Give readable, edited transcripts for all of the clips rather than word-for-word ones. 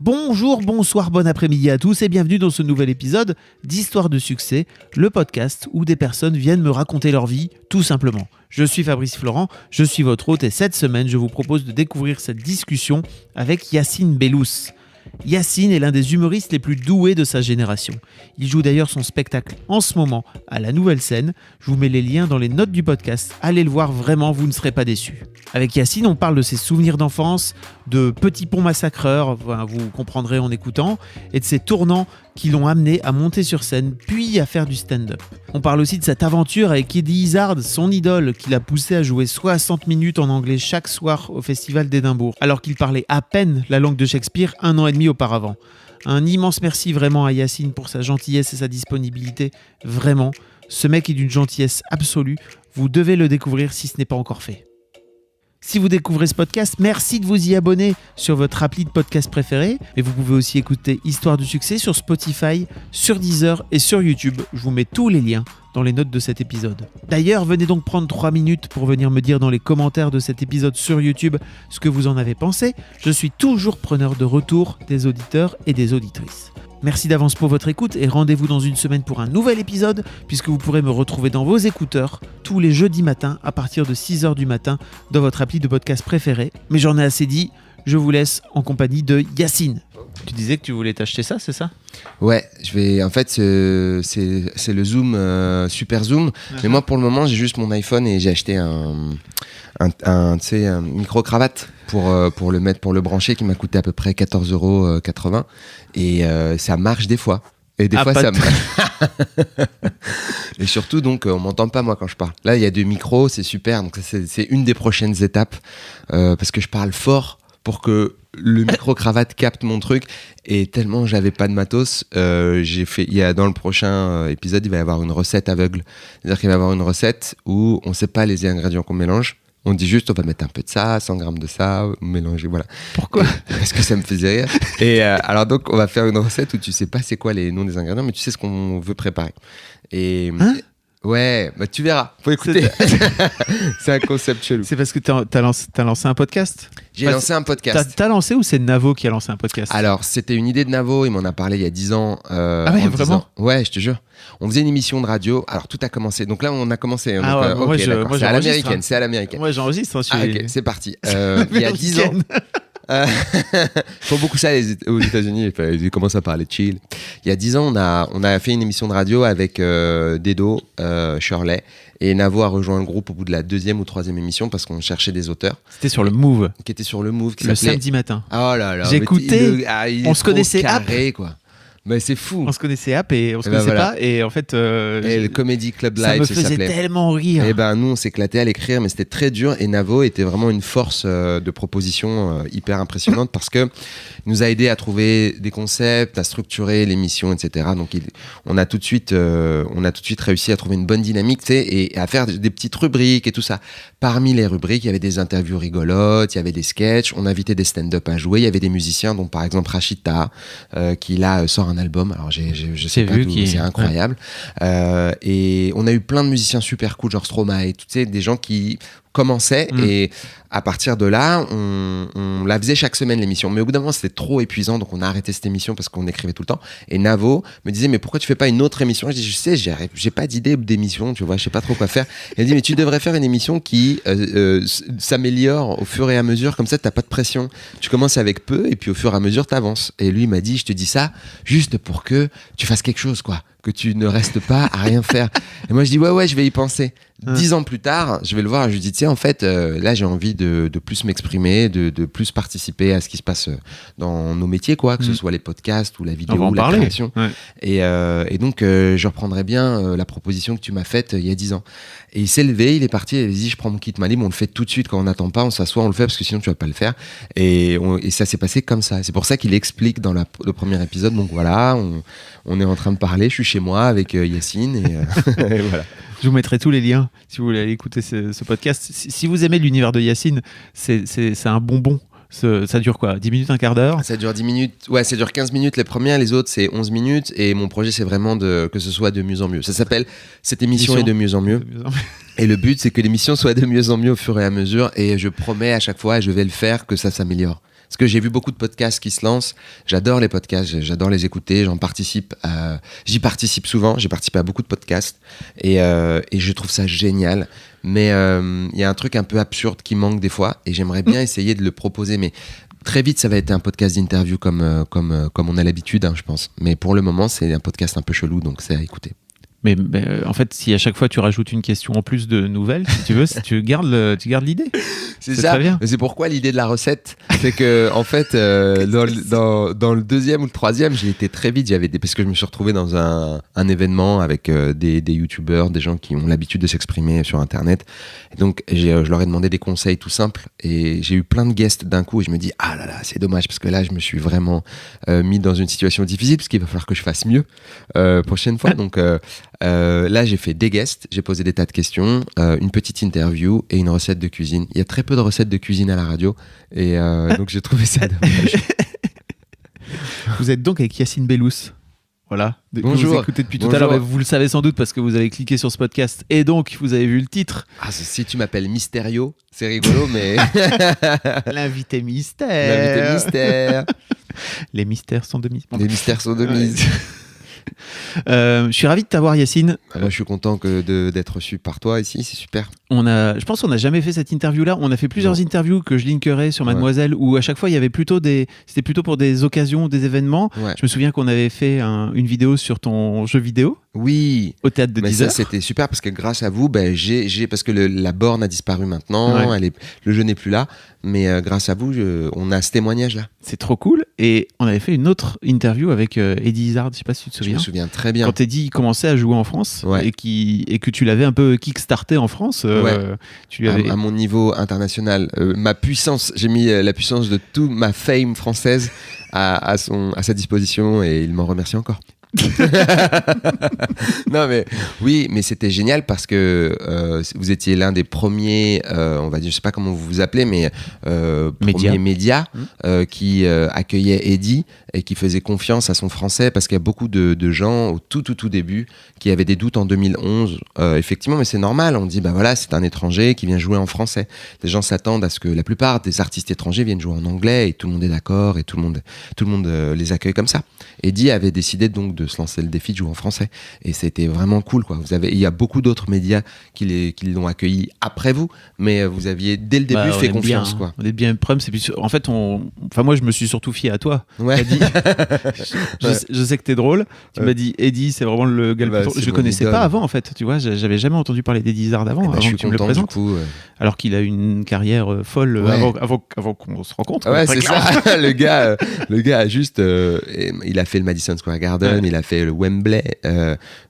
Bonjour, bonsoir, bon après-midi à tous et bienvenue dans ce nouvel épisode d'Histoire de succès, le podcast où des personnes viennent me raconter leur vie, tout simplement. Je suis Fabrice Florent, je suis votre hôte et cette semaine, je vous propose de découvrir cette discussion avec Yacine Bellous. Yacine est l'un des humoristes les plus doués de sa génération. Il joue d'ailleurs son spectacle en ce moment à la Nouvelle Scène. Je vous mets les liens dans les notes du podcast. Allez le voir, vraiment, vous ne serez pas déçus. Avec Yacine, on parle de ses souvenirs d'enfance, de Petit Pont Massacreur, vous comprendrez en écoutant, et de ses tournants qui l'ont amené à monter sur scène, puis à faire du stand-up. On parle aussi de cette aventure avec Eddie Izzard, son idole, qui l'a poussé à jouer 60 minutes en anglais chaque soir au Festival d'Édimbourg, alors qu'il parlait à peine la langue de Shakespeare 1 an et demi auparavant. Un immense merci vraiment à Yacine pour sa gentillesse et sa disponibilité. Vraiment, ce mec est d'une gentillesse absolue. Vous devez le découvrir si ce n'est pas encore fait. Si vous découvrez ce podcast, merci de vous y abonner sur votre appli de podcast préféré. Mais vous pouvez aussi écouter Histoire du succès sur Spotify, sur Deezer et sur YouTube. Je vous mets tous les liens dans les notes de cet épisode. D'ailleurs, venez donc prendre 3 minutes pour venir me dire dans les commentaires de cet épisode sur YouTube ce que vous en avez pensé. Je suis toujours preneur de retour des auditeurs et des auditrices. Merci d'avance pour votre écoute et rendez-vous dans une semaine pour un nouvel épisode puisque vous pourrez me retrouver dans vos écouteurs tous les jeudis matins à partir de 6h du matin dans votre appli de podcast préféré. Mais j'en ai assez dit, je vous laisse en compagnie de Yacine. Tu disais que tu voulais t'acheter ça, c'est ça ? Ouais, je vais. En fait, c'est le Zoom, Super Zoom. Mais moi, pour le moment, j'ai juste mon iPhone et j'ai acheté un micro-cravate pour le brancher qui m'a coûté à peu près 14,80 €. Et ça marche des fois. Et des fois, ça marche. Et surtout, donc, on m'entend pas, moi, quand je parle. Là, il y a 2 micros, c'est super. Donc, c'est une des prochaines étapes parce que je parle fort pour que le micro-cravate capte mon truc. Et tellement j'avais pas de matos, dans le prochain épisode, il va y avoir une recette aveugle. C'est-à-dire qu'il va y avoir une recette où on sait pas les ingrédients qu'on mélange. On dit juste, on va mettre un peu de ça, 100 grammes de ça, mélanger, voilà. Pourquoi ? Parce que ça me faisait rire. Et alors donc, on va faire une recette où tu sais pas c'est quoi les noms des ingrédients, mais tu sais ce qu'on veut préparer. Et ouais, bah tu verras. Faut écouter. C'est un concept chelou. C'est parce que t'as lancé un podcast ? J'ai lancé un podcast. T'as lancé ou c'est Navo qui a lancé un podcast ? Alors, c'était une idée de Navo, il m'en a parlé il y a 10 ans. Ah ouais, vraiment ? Ouais, je te jure. On faisait une émission de radio. Alors, tout a commencé. Donc là, on a commencé. Ah ouais, moi, c'est à l'américaine. C'est à l'américaine. Moi, j'enregistre. Ok, c'est parti. Il y a 10 ans. Ils font beaucoup ça aux États-Unis. Ils commencent à parler chill. Il y a 10 ans, on a fait une émission de radio avec Dedo, Shirley. Et Navo a rejoint le groupe au bout de la 2e ou 3e émission parce qu'on cherchait des auteurs. C'était sur le Move. Qui était sur le Move. Le samedi matin. Oh là là. J'écoutais. On se connaissait carré, quoi. Mais c'est fou. On se connaissait et on se connaissait pas. Et en fait. Et le Comedy Club Live, ça me faisait tellement rire. Et ben nous, on s'éclatait à l'écrire, mais c'était très dur. Et Navo était vraiment une force de proposition hyper impressionnante parce que il nous a aidé à trouver des concepts, à structurer l'émission, etc. Donc on a tout de suite réussi à trouver une bonne dynamique, tu sais, et à faire des petites rubriques et tout ça. Parmi les rubriques, il y avait des interviews rigolotes, il y avait des sketchs, on invitait des stand-up à jouer, il y avait des musiciens, dont par exemple Rachita, qui là sort un album. Alors je sais pas d'où, c'est incroyable. Ouais. Et on a eu plein de musiciens super cool, genre Stromae, tu sais, des gens qui commençaient et à partir de là on la faisait chaque semaine l'émission, mais au bout d'un moment c'était trop épuisant, donc on a arrêté cette émission parce qu'on écrivait tout le temps. Et Navo me disait mais pourquoi tu fais pas une autre émission? Je dis je sais, j'ai pas d'idée d'émission, tu vois, je sais pas trop quoi faire. Elle dit mais tu devrais faire une émission qui s'améliore au fur et à mesure, comme ça t'as pas de pression, tu commences avec peu et puis au fur et à mesure t'avances. Et lui il m'a dit je te dis ça juste pour que tu fasses quelque chose, quoi, que tu ne restes pas à rien faire. Et moi je dis ouais je vais y penser. 10 ans plus tard, je vais le voir et je lui dis tiens, en fait là j'ai envie de plus m'exprimer, de plus participer à ce qui se passe dans nos métiers, quoi, que ce soit les podcasts ou la vidéo ou la création. Ouais. Et donc je reprendrai bien la proposition que tu m'as faite il y a 10 ans. Et il s'est levé, il est parti, il a dit je prends mon kit ma libre, on le fait tout de suite quand on n'attend pas, on s'assoit, on le fait parce que sinon tu vas pas le faire. Et ça s'est passé comme ça. C'est pour ça qu'il explique dans le premier épisode. Donc voilà, on est en train de parler, je suis chez moi avec Yacine et voilà. Je vous mettrai tous les liens si vous voulez aller écouter ce podcast. Si vous aimez l'univers de Yacine, c'est un bonbon. Ça dure quoi, 10 minutes, un quart d'heure ? Ça dure 10 minutes, ouais, ça dure 15 minutes les premières, les autres c'est 11 minutes. Et mon projet c'est vraiment que ce soit de mieux en mieux. Ça s'appelle Cette émission est de mieux en mieux. Et le but c'est que l'émission soit de mieux en mieux au fur et à mesure. Et je promets à chaque fois, et je vais le faire, que ça s'améliore. Parce que j'ai vu beaucoup de podcasts qui se lancent. J'adore les podcasts, j'adore les écouter. J'y participe souvent. J'ai participé à beaucoup de podcasts et je trouve ça génial. Mais il y a un truc un peu absurde qui manque des fois et j'aimerais bien essayer de le proposer. Mais très vite, ça va être un podcast d'interview comme on a l'habitude, hein, je pense. Mais pour le moment, c'est un podcast un peu chelou, donc c'est à écouter. Mais en fait, si à chaque fois tu rajoutes une question en plus de nouvelles, si tu veux, tu gardes l'idée. C'est ça. Très bien. C'est pourquoi l'idée de la recette, c'est que en fait, dans le deuxième ou le troisième, j'ai été très vite. Parce que je me suis retrouvé dans un événement avec des youtubeurs, des gens qui ont l'habitude de s'exprimer sur Internet. Et donc, je leur ai demandé des conseils tout simples. Et j'ai eu plein de guests d'un coup. Et je me dis, ah là là, c'est dommage parce que là, je me suis vraiment mis dans une situation difficile parce qu'il va falloir que je fasse mieux prochaine fois. Donc là, j'ai fait des guests, j'ai posé des tas de questions, une petite interview et une recette de cuisine. Il y a très peu de recettes de cuisine à la radio et donc j'ai trouvé ça dommage. Vous êtes donc avec Yacine Bellous. Voilà. Bonjour. Vous écoutez depuis tout à l'heure, mais vous le savez sans doute parce que vous avez cliqué sur ce podcast et donc vous avez vu le titre. Ah, si tu m'appelles Mysterio, c'est rigolo, mais. L'invité mystère. L'invité mystère. Les mystères sont de mise. Les mystères sont de mise. Je suis ravi de t'avoir, Yacine. Moi, je suis content d'être reçu par toi ici, c'est super. Je pense qu'on n'a jamais fait cette interview-là. On a fait plusieurs interviews que je linkerai sur Mademoiselle, où à chaque fois il y avait c'était plutôt pour des occasions, des événements. Ouais. Je me souviens qu'on avait fait une vidéo sur ton jeu vidéo. Oui. Au théâtre de 10h. Ça, c'était super parce que grâce à vous, parce que la borne a disparu maintenant, le jeu n'est plus là, mais grâce à vous, on a ce témoignage-là. C'est trop cool. Et on avait fait une autre interview avec Eddie Izzard, je sais pas si tu te souviens. Je me souviens très bien. Quand Eddie commençait à jouer en France et que tu l'avais un peu kickstarté en France. Tu lui avais... à mon niveau international, ma puissance, j'ai mis la puissance de toute ma fame française à sa disposition et il m'en remercie encore. Non mais oui, mais c'était génial parce que vous étiez l'un des premiers, on va dire, je sais pas comment vous vous appelez, mais premiers médias qui accueillait Eddie et qui faisait confiance à son français parce qu'il y a beaucoup de gens au tout début qui avaient des doutes en 2011. Effectivement, mais c'est normal. On dit voilà, c'est un étranger qui vient jouer en français. Les gens s'attendent à ce que la plupart des artistes étrangers viennent jouer en anglais et tout le monde est d'accord et tout le monde les accueille comme ça. Eddie avait décidé donc de se lancer le défi de jouer en français et c'était vraiment cool quoi. Il y a beaucoup d'autres médias qui l'ont accueilli après vous, mais vous aviez dès le début fait confiance quoi. On est bien prêts. En fait, moi je me suis surtout fié à toi. Ouais. Je sais que t'es drôle. Tu m'as dit Eddie, c'est vraiment le gars. Je le connaissais pas avant en fait. Tu vois, j'avais jamais entendu parler d'Eddie Izzard avant je suis que tu me le présentes. Du coup, alors qu'il a une carrière folle avant qu'on se rencontre. Ouais, c'est ça. Le gars a juste, il a fait le Madison Square Garden, il a fait le Wembley,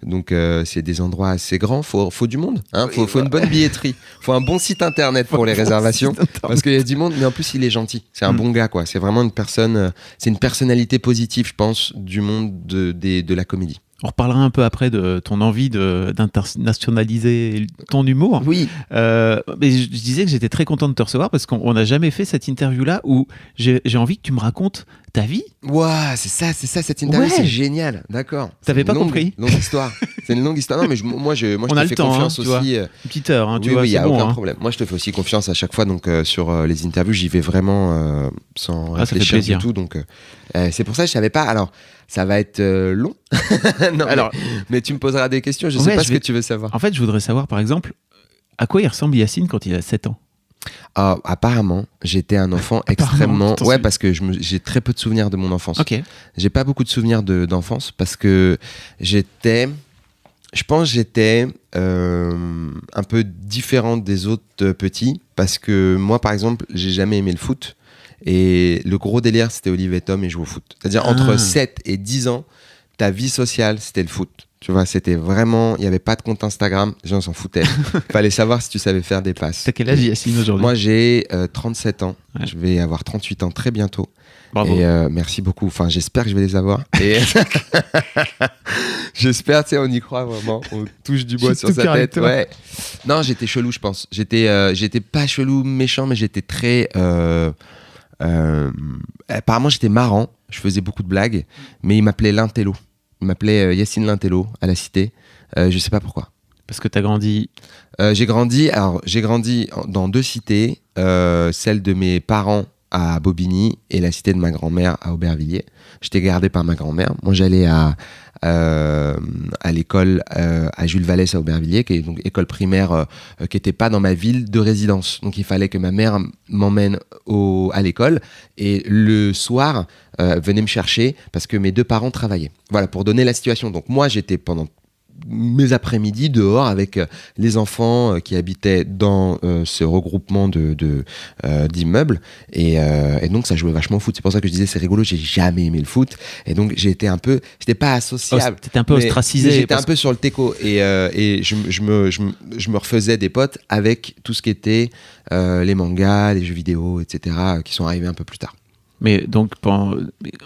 donc c'est des endroits assez grands. Faut du monde, hein. Faut une bonne billetterie, faut un bon site internet pour les réservations, parce qu'il y a du monde, mais en plus il est gentil. C'est un bon gars quoi. C'est vraiment une personne, c'est une personnalité positive, je pense, du monde de la comédie. On reparlera un peu après de ton envie d'internationaliser ton humour. Oui. Mais je disais que j'étais très content de te recevoir parce qu'on n'a jamais fait cette interview-là où j'ai envie que tu me racontes ta vie. Ouah, c'est ça, cette interview, c'est génial. D'accord. T'avais pas compris. Longue histoire. C'est une longue histoire. Non, mais moi je te fais confiance aussi. Une petite heure, tu vois. Oui, il y a aucun problème. Moi, je te fais aussi confiance à chaque fois. Donc sur les interviews, j'y vais vraiment sans réfléchir du tout. Donc c'est pour ça que je savais pas. Alors. Ça va être long. Non, mais tu me poseras des questions, je sais pas ce que tu veux savoir. En fait, je voudrais savoir, par exemple, à quoi il ressemble Yacine quand il a 7 ans. Apparemment, j'étais un enfant extrêmement... Ouais, parce que j'ai très peu de souvenirs de mon enfance. Okay. J'ai pas beaucoup de souvenirs d'enfance parce que j'étais un peu différent des autres petits parce que moi, par exemple, j'ai jamais aimé le foot. Et le gros délire, c'était Olivier et Tom et jouer au foot. C'est-à-dire, entre 7 et 10 ans, ta vie sociale, c'était le foot. Tu vois, c'était vraiment... Il n'y avait pas de compte Instagram, les gens s'en foutaient. Il fallait savoir si tu savais faire des passes. T'as quel âge, Yacine, aujourd'hui ? Moi, j'ai 37 ans. Ouais. Je vais avoir 38 ans très bientôt. Bravo. Et merci beaucoup. Enfin, j'espère que je vais les avoir. Et j'espère, tu sais, on y croit vraiment. On touche du bois sur sa tête. Ouais. Non, j'étais chelou, je pense. J'étais pas chelou, méchant, mais j'étais très... apparemment j'étais marrant, je faisais beaucoup de blagues, mais il m'appelait l'Intello. Il m'appelait Yacine l'Intello à la cité. Je sais pas pourquoi. Parce que t'as grandi. J'ai grandi dans 2 cités, celle de mes parents à Bobigny et la cité de ma grand-mère à Aubervilliers. J'étais gardé par ma grand-mère. Moi, j'allais à l'école à Jules Vallès à Aubervilliers, qui est donc école primaire qui n'était pas dans ma ville de résidence. Donc il fallait que ma mère m'emmène à l'école et le soir venait me chercher parce que mes deux parents travaillaient. Voilà, pour donner la situation. Donc moi, j'étais pendant mes après-midi dehors avec les enfants qui habitaient dans ce regroupement d'immeubles et donc ça jouait vachement au foot. C'est pour ça que je disais c'est rigolo, j'ai jamais aimé le foot et donc j'étais pas associable. T'étais un peu ostracisé. J'étais un peu sur le teco et je me refaisais des potes avec tout ce qui était les mangas, les jeux vidéo, etc. qui sont arrivés un peu plus tard. Mais donc, en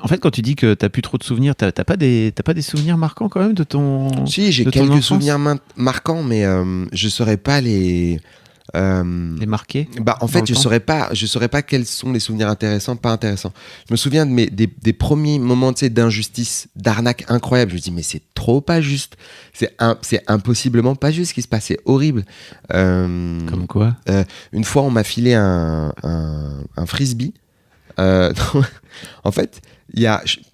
fait, quand tu dis que t'as plus trop de souvenirs, t'as pas des souvenirs marquants quand même de ton. Si, j'ai quelques souvenirs marquants, mais je saurais pas les marquer. Bah, en fait, je saurais pas quels sont les souvenirs intéressants, pas intéressants. Je me souviens de des premiers moments, tu sais, d'injustice, d'arnaque incroyable. Je me dis, mais c'est trop pas juste. C'est impossiblement pas juste ce qui se passe. C'est horrible. Comme quoi une fois, on m'a filé un frisbee. En fait,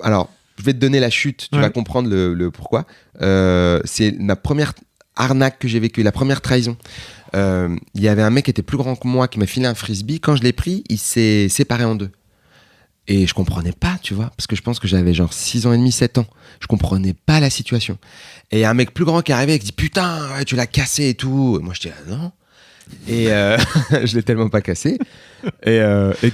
alors, je vais te donner la chute, tu vas comprendre le pourquoi. C'est la première arnaque que j'ai vécue, la première trahison. Il y avait un mec qui était plus grand que moi qui m'a filé un frisbee. Quand je l'ai pris, il s'est séparé en deux. Et je comprenais pas, tu vois, parce que je pense que j'avais genre 6 ans et demi, 7 ans. Je comprenais pas la situation. Et il y a un mec plus grand qui est arrivé et qui dit putain, ouais, tu l'as cassé et tout. Et moi, j'étais là, non. Et je l'ai tellement pas cassé. Et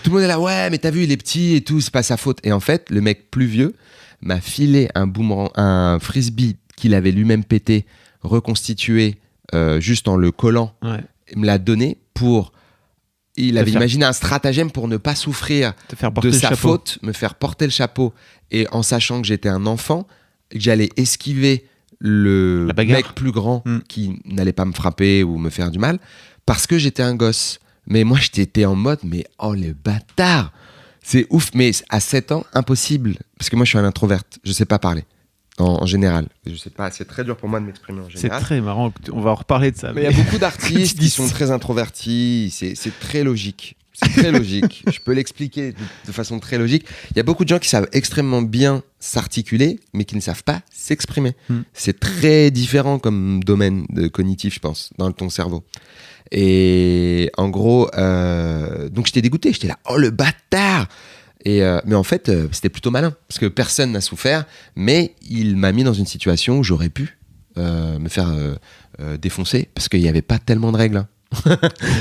tout le monde est là, ouais, mais t'as vu, il est petit et tout, c'est pas sa faute. Et en fait, le mec plus vieux m'a filé un frisbee qu'il avait lui-même pété, reconstitué, juste en le collant. Ouais. Il me l'a donné il avait imaginé un stratagème pour ne pas souffrir de sa faute, me faire porter le chapeau. Et en sachant que j'étais un enfant, que j'allais esquiver le mec plus grand qui n'allait pas me frapper ou me faire du mal, parce que j'étais un gosse. Mais moi, j'étais en mode, mais oh le bâtard, c'est ouf. Mais à 7 ans, impossible. Parce que moi, je suis un introverte, je sais pas parler. En général. Je sais pas, c'est très dur pour moi de m'exprimer en général. C'est très marrant, on va en reparler de ça. Mais il y a beaucoup d'artistes qui sont très introvertis, c'est très logique. C'est très logique. Je peux l'expliquer de façon très logique. Il y a beaucoup de gens qui savent extrêmement bien s'articuler, mais qui ne savent pas s'exprimer. C'est très différent comme domaine cognitif, je pense, dans ton cerveau. Et en gros, donc j'étais dégoûté. J'étais là, oh le bâtard! Mais en fait, c'était plutôt malin, parce que personne n'a souffert, mais il m'a mis dans une situation où j'aurais pu me faire défoncer, parce qu'il n'y avait pas tellement de règles. Hein.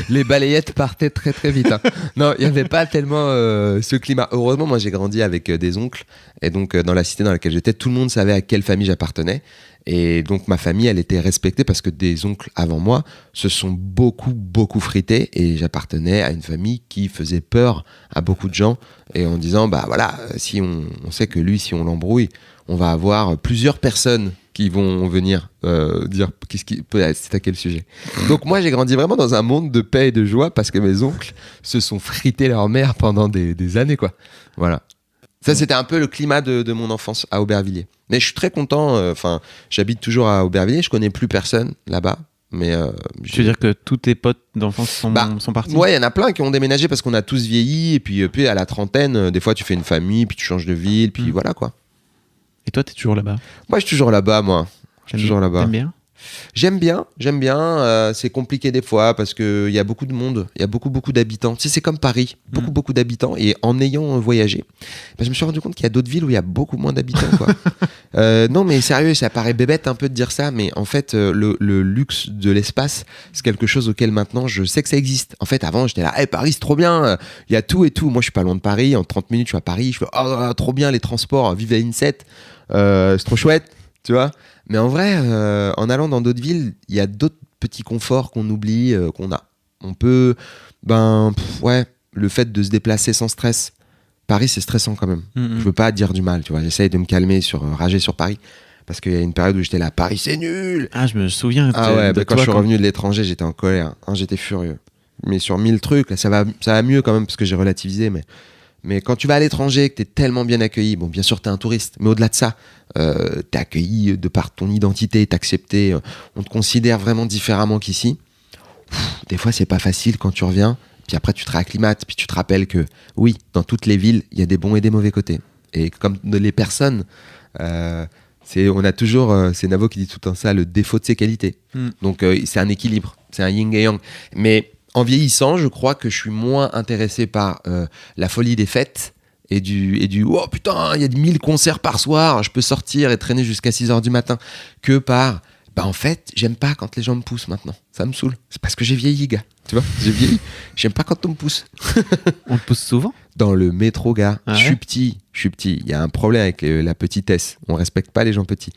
Les balayettes partaient très très vite. Hein. Non, il n'y avait pas tellement ce climat. Heureusement, moi j'ai grandi avec des oncles, et donc dans la cité dans laquelle j'étais, tout le monde savait à quelle famille j'appartenais. Et donc ma famille, elle était respectée parce que des oncles avant moi se sont beaucoup frités, et j'appartenais à une famille qui faisait peur à beaucoup de gens, et en disant bah voilà, si on sait que lui, si on l'embrouille, on va avoir plusieurs personnes qui vont venir dire c'est à quel sujet. Donc moi j'ai grandi vraiment dans un monde de paix et de joie parce que mes oncles se sont frités leur mère pendant des années, quoi. Voilà. Ça, c'était un peu le climat de mon enfance à Aubervilliers. Mais je suis très content. J'habite toujours à Aubervilliers. Je connais plus personne là-bas. Mais tu veux dire que tous tes potes d'enfance sont partis? Ouais, il y en a plein qui ont déménagé parce qu'on a tous vieilli. Et puis à la trentaine, des fois, tu fais une famille, puis tu changes de ville, puis voilà, quoi. Et toi, t'es toujours là-bas? Moi, je suis toujours là-bas, moi. Je suis toujours là-bas. T'aimes bien? J'aime bien. C'est compliqué des fois parce qu'il y a beaucoup de monde, il y a beaucoup d'habitants. Tu sais, c'est comme Paris, beaucoup d'habitants. Et en ayant voyagé, je me suis rendu compte qu'il y a d'autres villes où il y a beaucoup moins d'habitants, quoi. Non, mais sérieux, ça paraît bébête un peu de dire ça, mais en fait, le luxe de l'espace, c'est quelque chose auquel maintenant je sais que ça existe. En fait, avant, j'étais là, hey, Paris, c'est trop bien, il y a tout et tout. Moi, je suis pas loin de Paris, en 30 minutes, je suis à Paris. Je fais, oh, trop bien les transports, vive la Ligne 7, c'est trop chouette, tu vois. Mais en vrai, en allant dans d'autres villes, il y a d'autres petits conforts qu'on oublie, qu'on a. On peut, le fait de se déplacer sans stress. Paris, c'est stressant quand même. Je veux pas dire du mal, tu vois. J'essaye de me calmer rager sur Paris. Parce qu'il y a une période où j'étais là, Paris, c'est nul. Ah, je me souviens. Quand je suis revenu de l'étranger, j'étais en colère. J'étais furieux. Mais sur 1000 trucs, là, ça va mieux quand même, parce que j'ai relativisé, mais quand tu vas à l'étranger, que t'es tellement bien accueilli, bon, bien sûr, t'es un touriste, mais au-delà de ça, t'es accueilli de par ton identité, t'es accepté, on te considère vraiment différemment qu'ici. Des fois, c'est pas facile quand tu reviens, Puis après, tu te réacclimates, puis tu te rappelles que oui, dans toutes les villes, il y a des bons et des mauvais côtés. Et comme les personnes, on a toujours, c'est Navo qui dit tout le temps ça, le défaut de ses qualités. Donc c'est un équilibre, c'est un yin et yang. Mais en vieillissant, je crois que je suis moins intéressé par la folie des fêtes et du oh putain, il y a 1000 concerts par soir, je peux sortir et traîner jusqu'à 6h du matin, que par en fait, j'aime pas quand les gens me poussent maintenant. Ça me saoule. C'est parce que j'ai vieilli, gars. Tu vois, j'ai vieilli. J'aime pas quand on me pousse. On te pousse souvent ? Dans le métro, gars. Ah ouais ? Je suis petit. Il y a un problème avec la petitesse. On respecte pas les gens petits.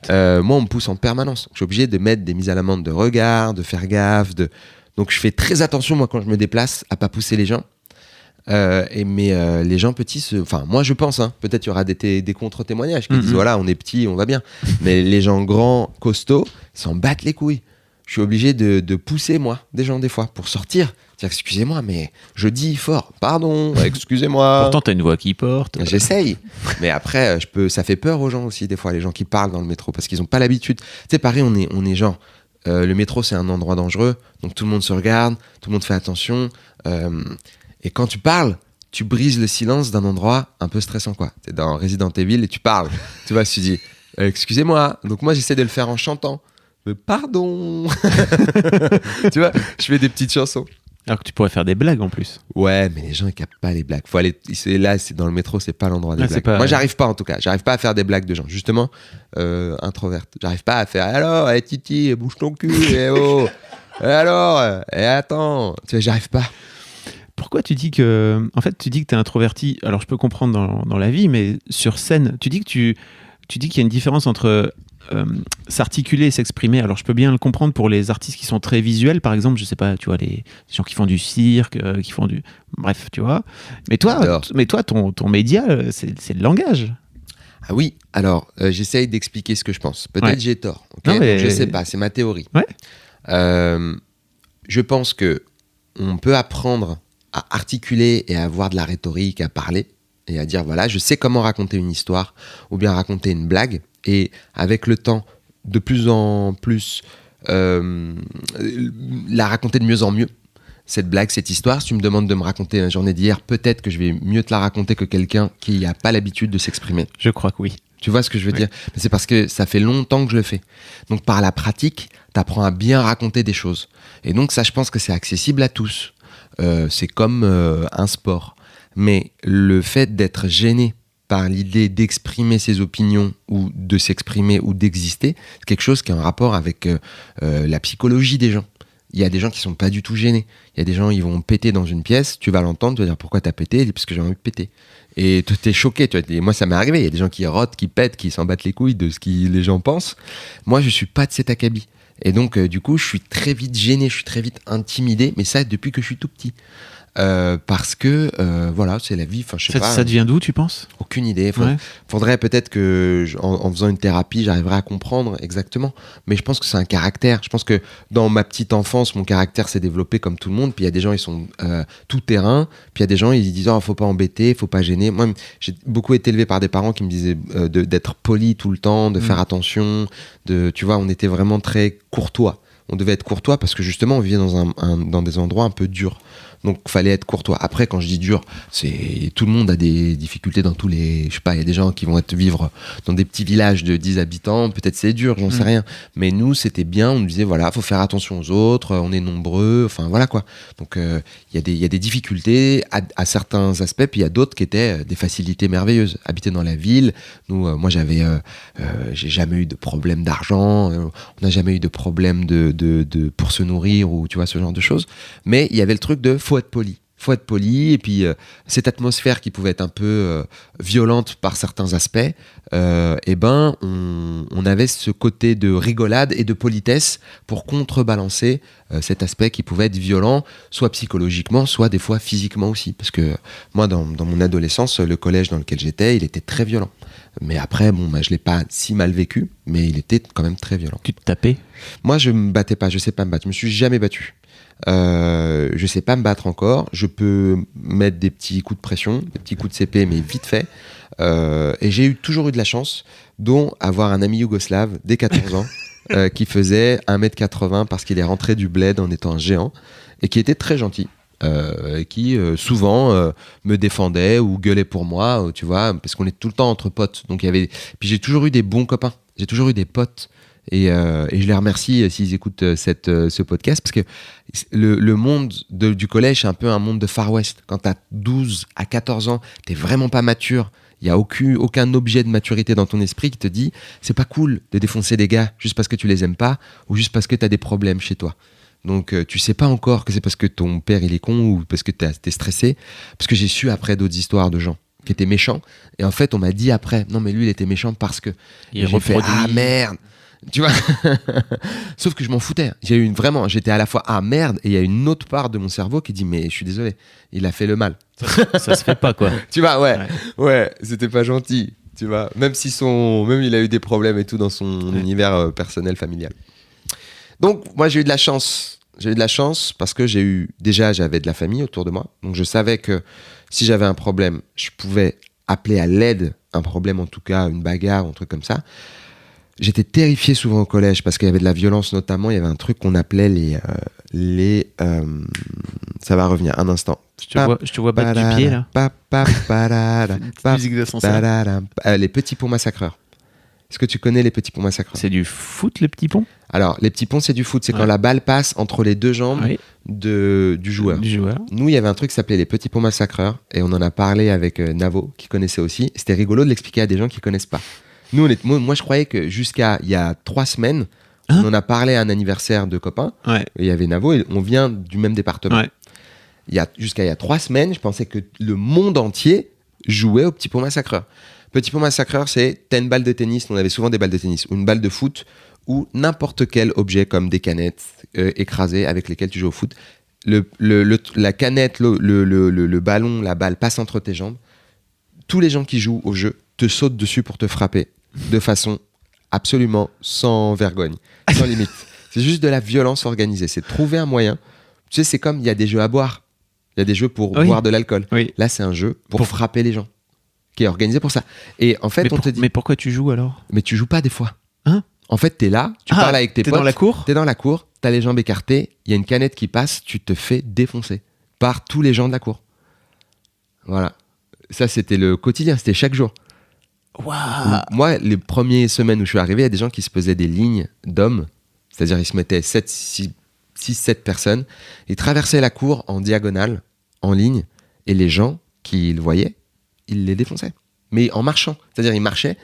Moi, on me pousse en permanence. Je suis obligé de mettre des mises à l'amende de regard, de faire gaffe. Donc, je fais très attention, moi, quand je me déplace, à pas pousser les gens. Mais les gens petits, moi je pense, peut-être il y aura des contre-témoignages qui disent voilà, on est petit, on va bien. Mais les gens grands, costauds, s'en battent les couilles. Je suis obligé de pousser, moi, des gens des fois, pour sortir. Dire excusez-moi, mais je dis fort, pardon, excusez-moi. Pourtant, t'as une voix qui porte. J'essaye. Mais après, ça fait peur aux gens aussi, des fois, les gens qui parlent dans le métro, parce qu'ils n'ont pas l'habitude. Tu sais, Paris, on est genre. Le métro, c'est un endroit dangereux, donc tout le monde se regarde, tout le monde fait attention. Et quand tu parles, tu brises le silence d'un endroit un peu stressant, quoi. T'es dans Resident Evil et tu parles. Tu vois, tu dis excusez-moi. Donc moi, j'essaie de le faire en chantant. Pardon. Tu vois, je fais des petites chansons. Alors que tu pourrais faire des blagues en plus. Ouais, mais les gens ils captent pas les blagues. Faut aller. Là, c'est dans le métro, c'est pas l'endroit des blagues. Moi, j'arrive pas en tout cas. J'arrive pas à faire des blagues de gens. Justement, introverte. J'arrive pas à faire. Alors, Titi, bouge ton cul. Oh. Alors, attends. Tu vois, j'arrive pas. Pourquoi tu dis que... En fait, tu dis que tu es introverti. Alors, je peux comprendre dans la vie, mais sur scène, tu dis qu'il y a une différence entre s'articuler et s'exprimer. Alors, je peux bien le comprendre pour les artistes qui sont très visuels, par exemple, je sais pas, tu vois, les gens qui font du cirque, qui font du... Bref, tu vois. Mais toi, ton média, c'est le langage. Ah oui, alors, j'essaye d'expliquer ce que je pense. Peut-être j'ai tort. Okay, non, mais... Je sais pas, c'est ma théorie. Ouais. Je pense que on peut apprendre à articuler et à avoir de la rhétorique, à parler et à dire voilà, je sais comment raconter une histoire ou bien raconter une blague, et avec le temps, de plus en plus la raconter de mieux en mieux, cette blague, cette histoire. Si tu me demandes de me raconter la journée d'hier, peut-être que je vais mieux te la raconter que quelqu'un qui n'a pas l'habitude de s'exprimer. Je crois que oui. Tu vois ce que je veux dire ? C'est parce que ça fait longtemps que je le fais. Donc par la pratique, tu apprends à bien raconter des choses. Et donc ça, je pense que c'est accessible à tous. C'est comme un sport. Mais le fait d'être gêné par l'idée d'exprimer ses opinions ou de s'exprimer ou d'exister, c'est quelque chose qui a un rapport avec la psychologie des gens. Il y a des gens qui sont pas du tout gênés. Il y a des gens, ils vont péter dans une pièce, tu vas l'entendre, tu vas dire pourquoi t'as pété ? Il dit parce que j'ai envie de péter. Et tu t'es choqué. Moi, ça m'est arrivé. Il y a des gens qui rotent, qui pètent, qui s'en battent les couilles de ce que les gens pensent. Moi, je suis pas de cet acabit. Et donc, du coup, je suis très vite gêné, je suis très vite intimidé, mais ça, depuis que je suis tout petit. Parce que, voilà, c'est la vie. Je sais pas. Ça devient d'où, tu penses ? Aucune idée. Faudrait peut-être que, en faisant une thérapie, j'arriverai à comprendre exactement. Mais je pense que c'est un caractère. Je pense que dans ma petite enfance, mon caractère s'est développé comme tout le monde. Puis il y a des gens, ils sont tout terrain. Puis il y a des gens, ils disent faut pas embêter, faut pas gêner. Moi, j'ai beaucoup été élevé par des parents qui me disaient d'être poli tout le temps, de faire attention. Tu vois, on était vraiment très courtois. On devait être courtois parce que justement, on vivait dans des endroits un peu durs. Donc, il fallait être courtois. Après, quand je dis dur, tout le monde a des difficultés dans tous les... Je sais pas, il y a des gens qui vont vivre dans des petits villages de 10 habitants. Peut-être c'est dur, j'en sais rien. Mais nous, c'était bien. On nous disait, voilà, faut faire attention aux autres. On est nombreux. Enfin, voilà quoi. Donc, il y a des difficultés à certains aspects. Puis, il y a d'autres qui étaient des facilités merveilleuses. Habiter dans la ville. Nous, moi, j'ai jamais eu de problème d'argent. On n'a jamais eu de problème pour se nourrir ou tu vois, ce genre de choses. Mais il y avait le truc de faut être poli, et puis cette atmosphère qui pouvait être un peu violente par certains aspects, on avait ce côté de rigolade et de politesse pour contrebalancer cet aspect qui pouvait être violent, soit psychologiquement, soit des fois physiquement aussi, parce que moi dans mon adolescence, le collège dans lequel j'étais, il était très violent. Mais après, je l'ai pas si mal vécu, mais il était quand même très violent. Tu te tapais ? Moi, je me battais pas, je sais pas me battre, je me suis jamais battu. Je sais pas me battre encore. Je peux mettre des petits coups de pression, des petits coups de CP, mais vite fait. Et j'ai toujours eu de la chance, dont avoir un ami yougoslave dès 14 ans qui faisait 1m80 parce qu'il est rentré du bled en étant un géant et qui était très gentil. qui souvent me défendait ou gueulait pour moi, tu vois, parce qu'on est tout le temps entre potes. Donc puis j'ai toujours eu des bons copains, j'ai toujours eu des potes. Et je les remercie s'ils écoutent ce podcast, parce que le monde du collège, c'est un peu un monde de Far West. Quand tu as 12 à 14 ans, tu n'es vraiment pas mature. Il n'y a aucun objet de maturité dans ton esprit qui te dit c'est pas cool de défoncer des gars juste parce que tu les aimes pas ou juste parce que tu as des problèmes chez toi. Donc tu sais pas encore que c'est parce que ton père il est con ou parce que t'es stressé. Parce que j'ai su après d'autres histoires de gens qui étaient méchants. Et en fait, on m'a dit après, non mais lui il était méchant parce que... Il j'ai fait, ah merde. Tu vois. Sauf que je m'en foutais. J'étais à la fois ah merde, et il y a une autre part de mon cerveau qui dit mais je suis désolé, il a fait le mal. Ça se fait pas, quoi. Tu vois, ouais, c'était pas gentil. Tu vois, même il a eu des problèmes et tout dans son univers personnel, familial. Donc moi j'ai eu de la chance. J'ai eu de la chance parce que j'avais de la famille autour de moi. Donc je savais que si j'avais un problème, je pouvais appeler à l'aide, un problème en tout cas, une bagarre, un truc comme ça. J'étais terrifié souvent au collège parce qu'il y avait de la violence, notamment. Il y avait un truc qu'on appelait ça va revenir un instant. Je te vois battre du pied là. Musique d'ascenseur. Les petits ponts massacreurs. Est-ce que tu connais les petits ponts massacreurs? C'est du foot, les petits ponts? Alors, les petits ponts, c'est du foot. C'est quand la balle passe entre les deux jambes du joueur. Nous, il y avait un truc qui s'appelait les petits ponts massacreurs. Et on en a parlé avec Navo, qui connaissait aussi. C'était rigolo de l'expliquer à des gens qui ne connaissent pas. Moi, je croyais que jusqu'à il y a 3 semaines, on en a parlé à un anniversaire de copains. Ouais. Il y avait Navo et on vient du même département. Ouais. Jusqu'à il y a 3 semaines, je pensais que le monde entier jouait au petit pont massacreur. Petit pont massacreur, c'est t'as une balle de tennis, on avait souvent des balles de tennis, ou une balle de foot, ou n'importe quel objet comme des canettes écrasées avec lesquelles tu joues au foot. La canette, le ballon, la balle passe entre tes jambes. Tous les gens qui jouent au jeu te sautent dessus pour te frapper de façon absolument sans vergogne, sans limite. C'est juste de la violence organisée. C'est trouver un moyen. Tu sais, c'est comme il y a des jeux à boire. Il y a des jeux pour boire de l'alcool. Oui. Là, c'est un jeu pour frapper les gens, qui est organisé pour ça. Et en fait, te dit... Mais pourquoi tu joues alors? Mais tu joues pas des fois. Hein? En fait, t'es là, tu parles avec tes potes. T'es dans la cour, t'as les jambes écartées, il y a une canette qui passe, tu te fais défoncer par tous les gens de la cour. Voilà. Ça, c'était le quotidien, c'était chaque jour. Wow. Moi, les premières semaines où je suis arrivé, il y a des gens qui se faisaient des lignes d'hommes, c'est-à-dire ils se mettaient 6-7 personnes, ils traversaient la cour en diagonale, en ligne, et les gens qui le voyaient, ils les défonçaient. Mais en marchant, c'est-à-dire ils marchaient,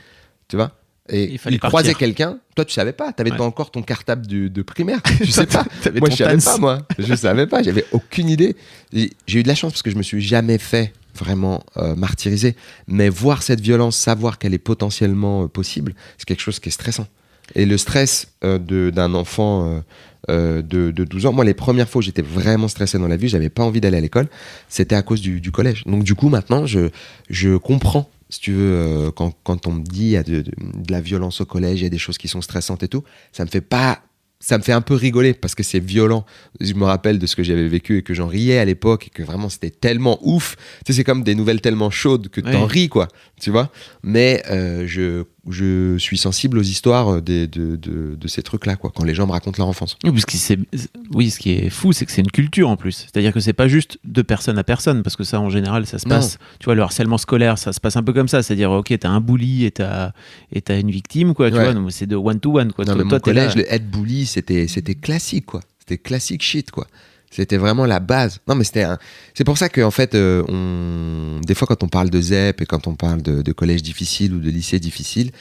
tu vois, et ils croisaient quelqu'un, toi tu savais pas, t'avais pas encore ton cartable de primaire, tu sais pas. Moi je savais pas, je savais pas, j'avais aucune idée. J'ai eu de la chance parce que je me suis jamais fait vraiment martyrisé, mais voir cette violence, savoir qu'elle est potentiellement possible, c'est quelque chose qui est stressant. Et le stress d'un enfant de 12 ans, moi les premières fois où j'étais vraiment stressé dans la vie, j'avais pas envie d'aller à l'école, c'était à cause du collège. Donc du coup maintenant je comprends, si tu veux, quand on me dit il y a de la violence au collège, il y a des choses qui sont stressantes et tout, ça me fait un peu rigoler parce que c'est violent. Je me rappelle de ce que j'avais vécu et que j'en riais à l'époque et que vraiment c'était tellement ouf. Tu sais, c'est comme des nouvelles tellement chaudes que t'en ris, quoi. Tu vois. Mais je suis sensible aux histoires de ces trucs-là, quoi. Quand les gens me racontent leur enfance. Oui, ce qui est fou, c'est que c'est une culture en plus. C'est-à-dire que c'est pas juste de personne à personne, parce que ça, en général, ça se passe. Tu vois, le harcèlement scolaire, ça se passe un peu comme ça. C'est-à-dire, ok, t'as un bully et t'as une victime, quoi. Tu vois, donc c'est de one to one, quoi. Non, mais mon collège, le head bully, c'était classique, quoi. C'était classique shit, quoi. C'était vraiment la base. Non, mais c'est pour ça qu'en fait, des fois, quand on parle de ZEP et quand on parle de collège difficile ou de lycée difficile,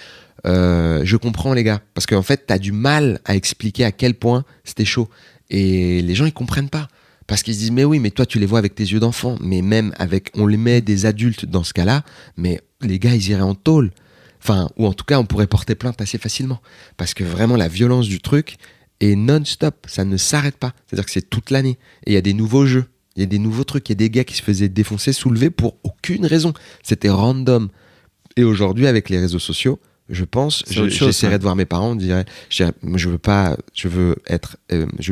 je comprends, les gars. Parce qu'en fait, t'as du mal à expliquer à quel point c'était chaud. Et les gens, ils comprennent pas. Parce qu'ils se disent, mais oui, mais toi, tu les vois avec tes yeux d'enfant. Mais même on les met des adultes dans ce cas-là, mais les gars, ils iraient en tôle. Enfin, ou en tout cas, on pourrait porter plainte assez facilement. Parce que vraiment, la violence du truc est non-stop. Ça ne s'arrête pas. C'est-à-dire que c'est toute l'année. Et il y a des nouveaux jeux. Il y a des nouveaux trucs. Il y a des gars qui se faisaient défoncer, soulever pour aucune raison. C'était random. Et aujourd'hui, avec les réseaux sociaux, je pense, j'essaierai de voir mes parents, je dirais, je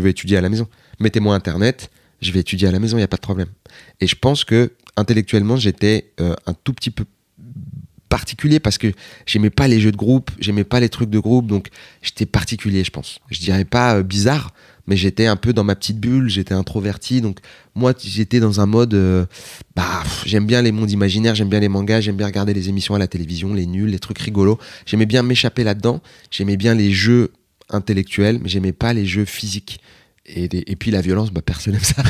veux étudier à la maison. Mettez-moi Internet, je vais étudier à la maison, il n'y a pas de problème. Et je pense que intellectuellement, j'étais un tout petit peu particulier parce que j'aimais pas les jeux de groupe, j'aimais pas les trucs de groupe, donc j'étais particulier, je pense. Je dirais pas bizarre, mais j'étais un peu dans ma petite bulle, j'étais introverti, donc moi j'étais dans un mode j'aime bien les mondes imaginaires, j'aime bien les mangas, j'aime bien regarder les émissions à la télévision, les nuls, les trucs rigolos, j'aimais bien m'échapper là-dedans, j'aimais bien les jeux intellectuels, mais j'aimais pas les jeux physiques. Et puis la violence, personne n'aime ça.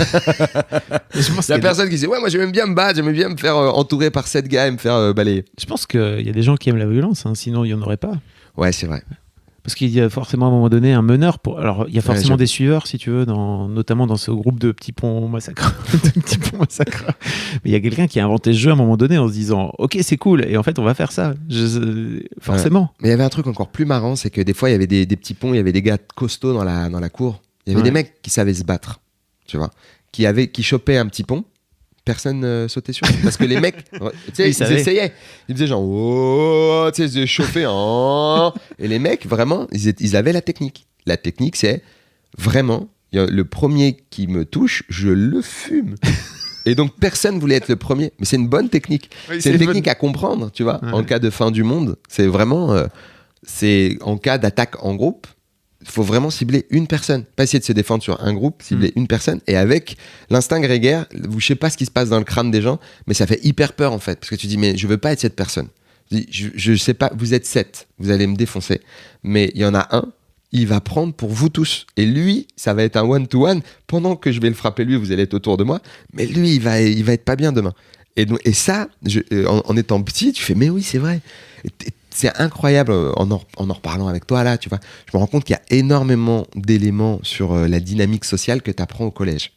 Il y a personne qui dit ouais, moi j'aime bien me battre, j'aime bien me faire entourer par 7 gars et me faire balayer. Je pense qu'il y a des gens qui aiment la violence, hein, sinon il n'y en aurait pas. Ouais, c'est vrai. Parce qu'il y a forcément à un moment donné un meneur. Alors il y a forcément des suiveurs, si tu veux, notamment dans ce groupe de petits ponts massacreurs. Mais il y a quelqu'un qui a inventé ce jeu à un moment donné en se disant ok, c'est cool, et en fait on va faire ça. Forcément. Ouais. Mais il y avait un truc encore plus marrant, c'est que des fois il y avait des petits ponts, il y avait des gars costauds dans la cour. Il y avait des mecs qui savaient se battre, tu vois, qui chopaient un petit pont, personne sautait sur eux. Parce que les mecs, tu sais, ils essayaient. Ils faisaient genre, oh, tu sais, ils chauffaient, oh. Et les mecs, vraiment, ils avaient la technique. La technique, c'est vraiment, le premier qui me touche, je le fume. Et donc, personne voulait être le premier. Mais c'est une bonne technique. Oui, c'est une technique à comprendre, tu vois, en cas de fin du monde. C'est vraiment, c'est en cas d'attaque en groupe. Il faut vraiment cibler une personne, pas essayer de se défendre sur un groupe, cibler une personne, et avec l'instinct grégaire, je sais pas ce qui se passe dans le crâne des gens, mais ça fait hyper peur en fait, parce que tu dis mais je veux pas être cette personne, je sais pas, vous êtes 7, vous allez me défoncer, mais il y en a un, il va prendre pour vous tous, et lui, ça va être un one-to-one, pendant que je vais le frapper lui, vous allez être autour de moi, mais lui, il va être pas bien demain. Et ça, en étant petit, tu fais mais oui, c'est vrai. C'est incroyable en reparlant avec toi là, tu vois. Je me rends compte qu'il y a énormément d'éléments sur la dynamique sociale que tu apprends au collège.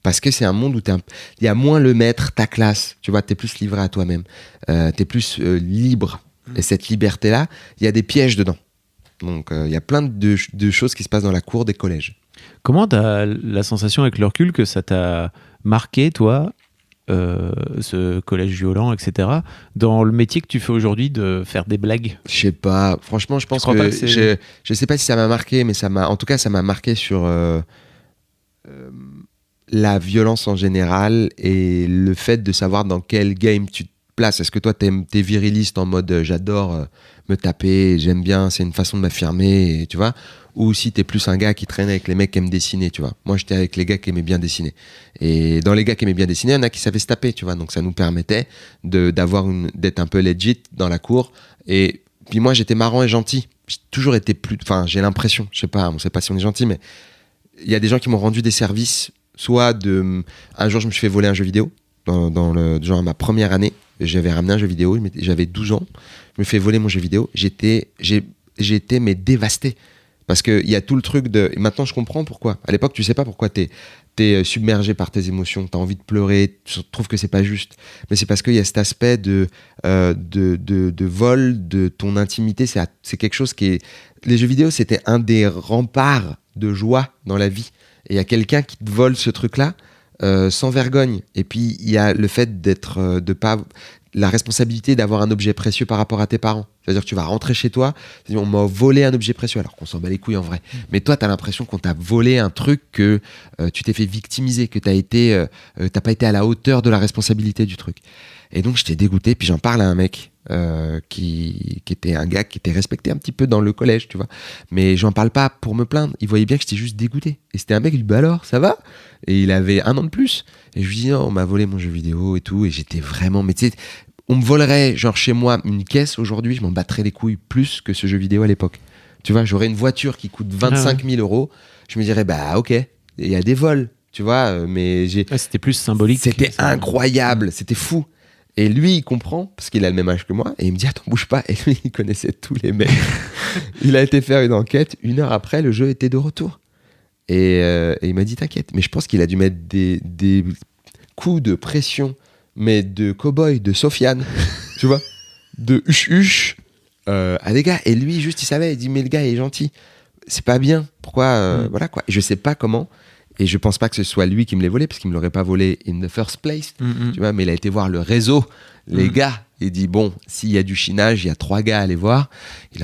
Parce que c'est un monde où il y a moins le maître, ta classe, tu vois, t'es plus livré à toi-même, t'es plus libre. Et cette liberté-là, il y a des pièges dedans. Donc il y a plein de choses qui se passent dans la cour des collèges. Comment t'as la sensation avec le recul que ça t'a marqué, toi, ce collège violent, etc., dans le métier que tu fais aujourd'hui de faire des blagues? Je sais pas, franchement, je pense que je sais pas si ça m'a marqué, mais en tout cas, ça m'a marqué sur la violence en général et le fait de savoir dans quel game tu te places. Est-ce que toi, t'es viriliste en mode j'adore me taper, j'aime bien, c'est une façon de m'affirmer, tu vois, ou si t'es plus un gars qui traîne avec les mecs qui aiment dessiner, tu vois. Moi, j'étais avec les gars qui aimaient bien dessiner. Et dans les gars qui aimaient bien dessiner, il y en a qui savaient se taper, tu vois. Donc, ça nous permettait d'être un peu legit dans la cour. Et puis moi, j'étais marrant et gentil. J'ai toujours été j'ai l'impression, je sais pas, on sait pas si on est gentil, mais il y a des gens qui m'ont rendu des services, un jour, je me suis fait voler un jeu vidéo, genre ma première année. J'avais ramené un jeu vidéo, j'avais 12 ans. Je me fais voler mon jeu vidéo. J'ai été mais dévasté. Parce qu'il y a tout le truc de... Maintenant, je comprends pourquoi. À l'époque, tu sais pas pourquoi t'es submergé par tes émotions, t'as envie de pleurer, tu trouves que c'est pas juste. Mais c'est parce qu'il y a cet aspect de vol de ton intimité. C'est quelque chose qui est... Les jeux vidéo, c'était un des remparts de joie dans la vie. Et il y a quelqu'un qui te vole ce truc-là sans vergogne. Et puis, il y a le fait la responsabilité d'avoir un objet précieux par rapport à tes parents. C'est-à-dire que tu vas rentrer chez toi, on m'a volé un objet précieux, alors qu'on s'en bat les couilles en vrai. Mais toi, tu as l'impression qu'on t'a volé un truc, que tu t'es fait victimiser, que t'as pas été à la hauteur de la responsabilité du truc. Et donc, j'étais dégoûté, puis j'en parle à un mec qui était un gars qui était respecté un petit peu dans le collège, tu vois. Mais j'en parle pas pour me plaindre. Il voyait bien que j'étais juste dégoûté. Et c'était un mec, il dit, bah alors, ça va? Et il avait 1 an de plus. Et je lui dis, non, on m'a volé mon jeu vidéo et tout. Et j'étais vraiment... Mais tu sais, on me volerait, genre chez moi, une caisse aujourd'hui, je m'en battrais les couilles plus que ce jeu vidéo à l'époque. Tu vois, j'aurais une voiture qui coûte 25 000 euros. Je me dirais, bah ok, il y a des vols, tu vois, mais c'était plus symbolique. C'était incroyable, c'était fou. Et lui, il comprend, parce qu'il a le même âge que moi, et il me dit, attends, bouge pas. Et lui, il connaissait tous les mecs. Il a été faire une enquête. 1 heure après, le jeu était de retour. Et il m'a dit, t'inquiète. Mais je pense qu'il a dû mettre des coups de pression, mais de cow-boy, de Sofiane, tu vois, de huche à des gars. Et lui, juste, il savait, il dit, mais le gars est gentil. C'est pas bien. Pourquoi voilà quoi. Et je sais pas comment. Et je pense pas que ce soit lui qui me l'ait volé, parce qu'il me l'aurait pas volé in the first place. Tu vois, mais il a été voir le réseau, les gars. Il dit, bon, s'il y a du chinage, il y a 3 gars à aller voir. Il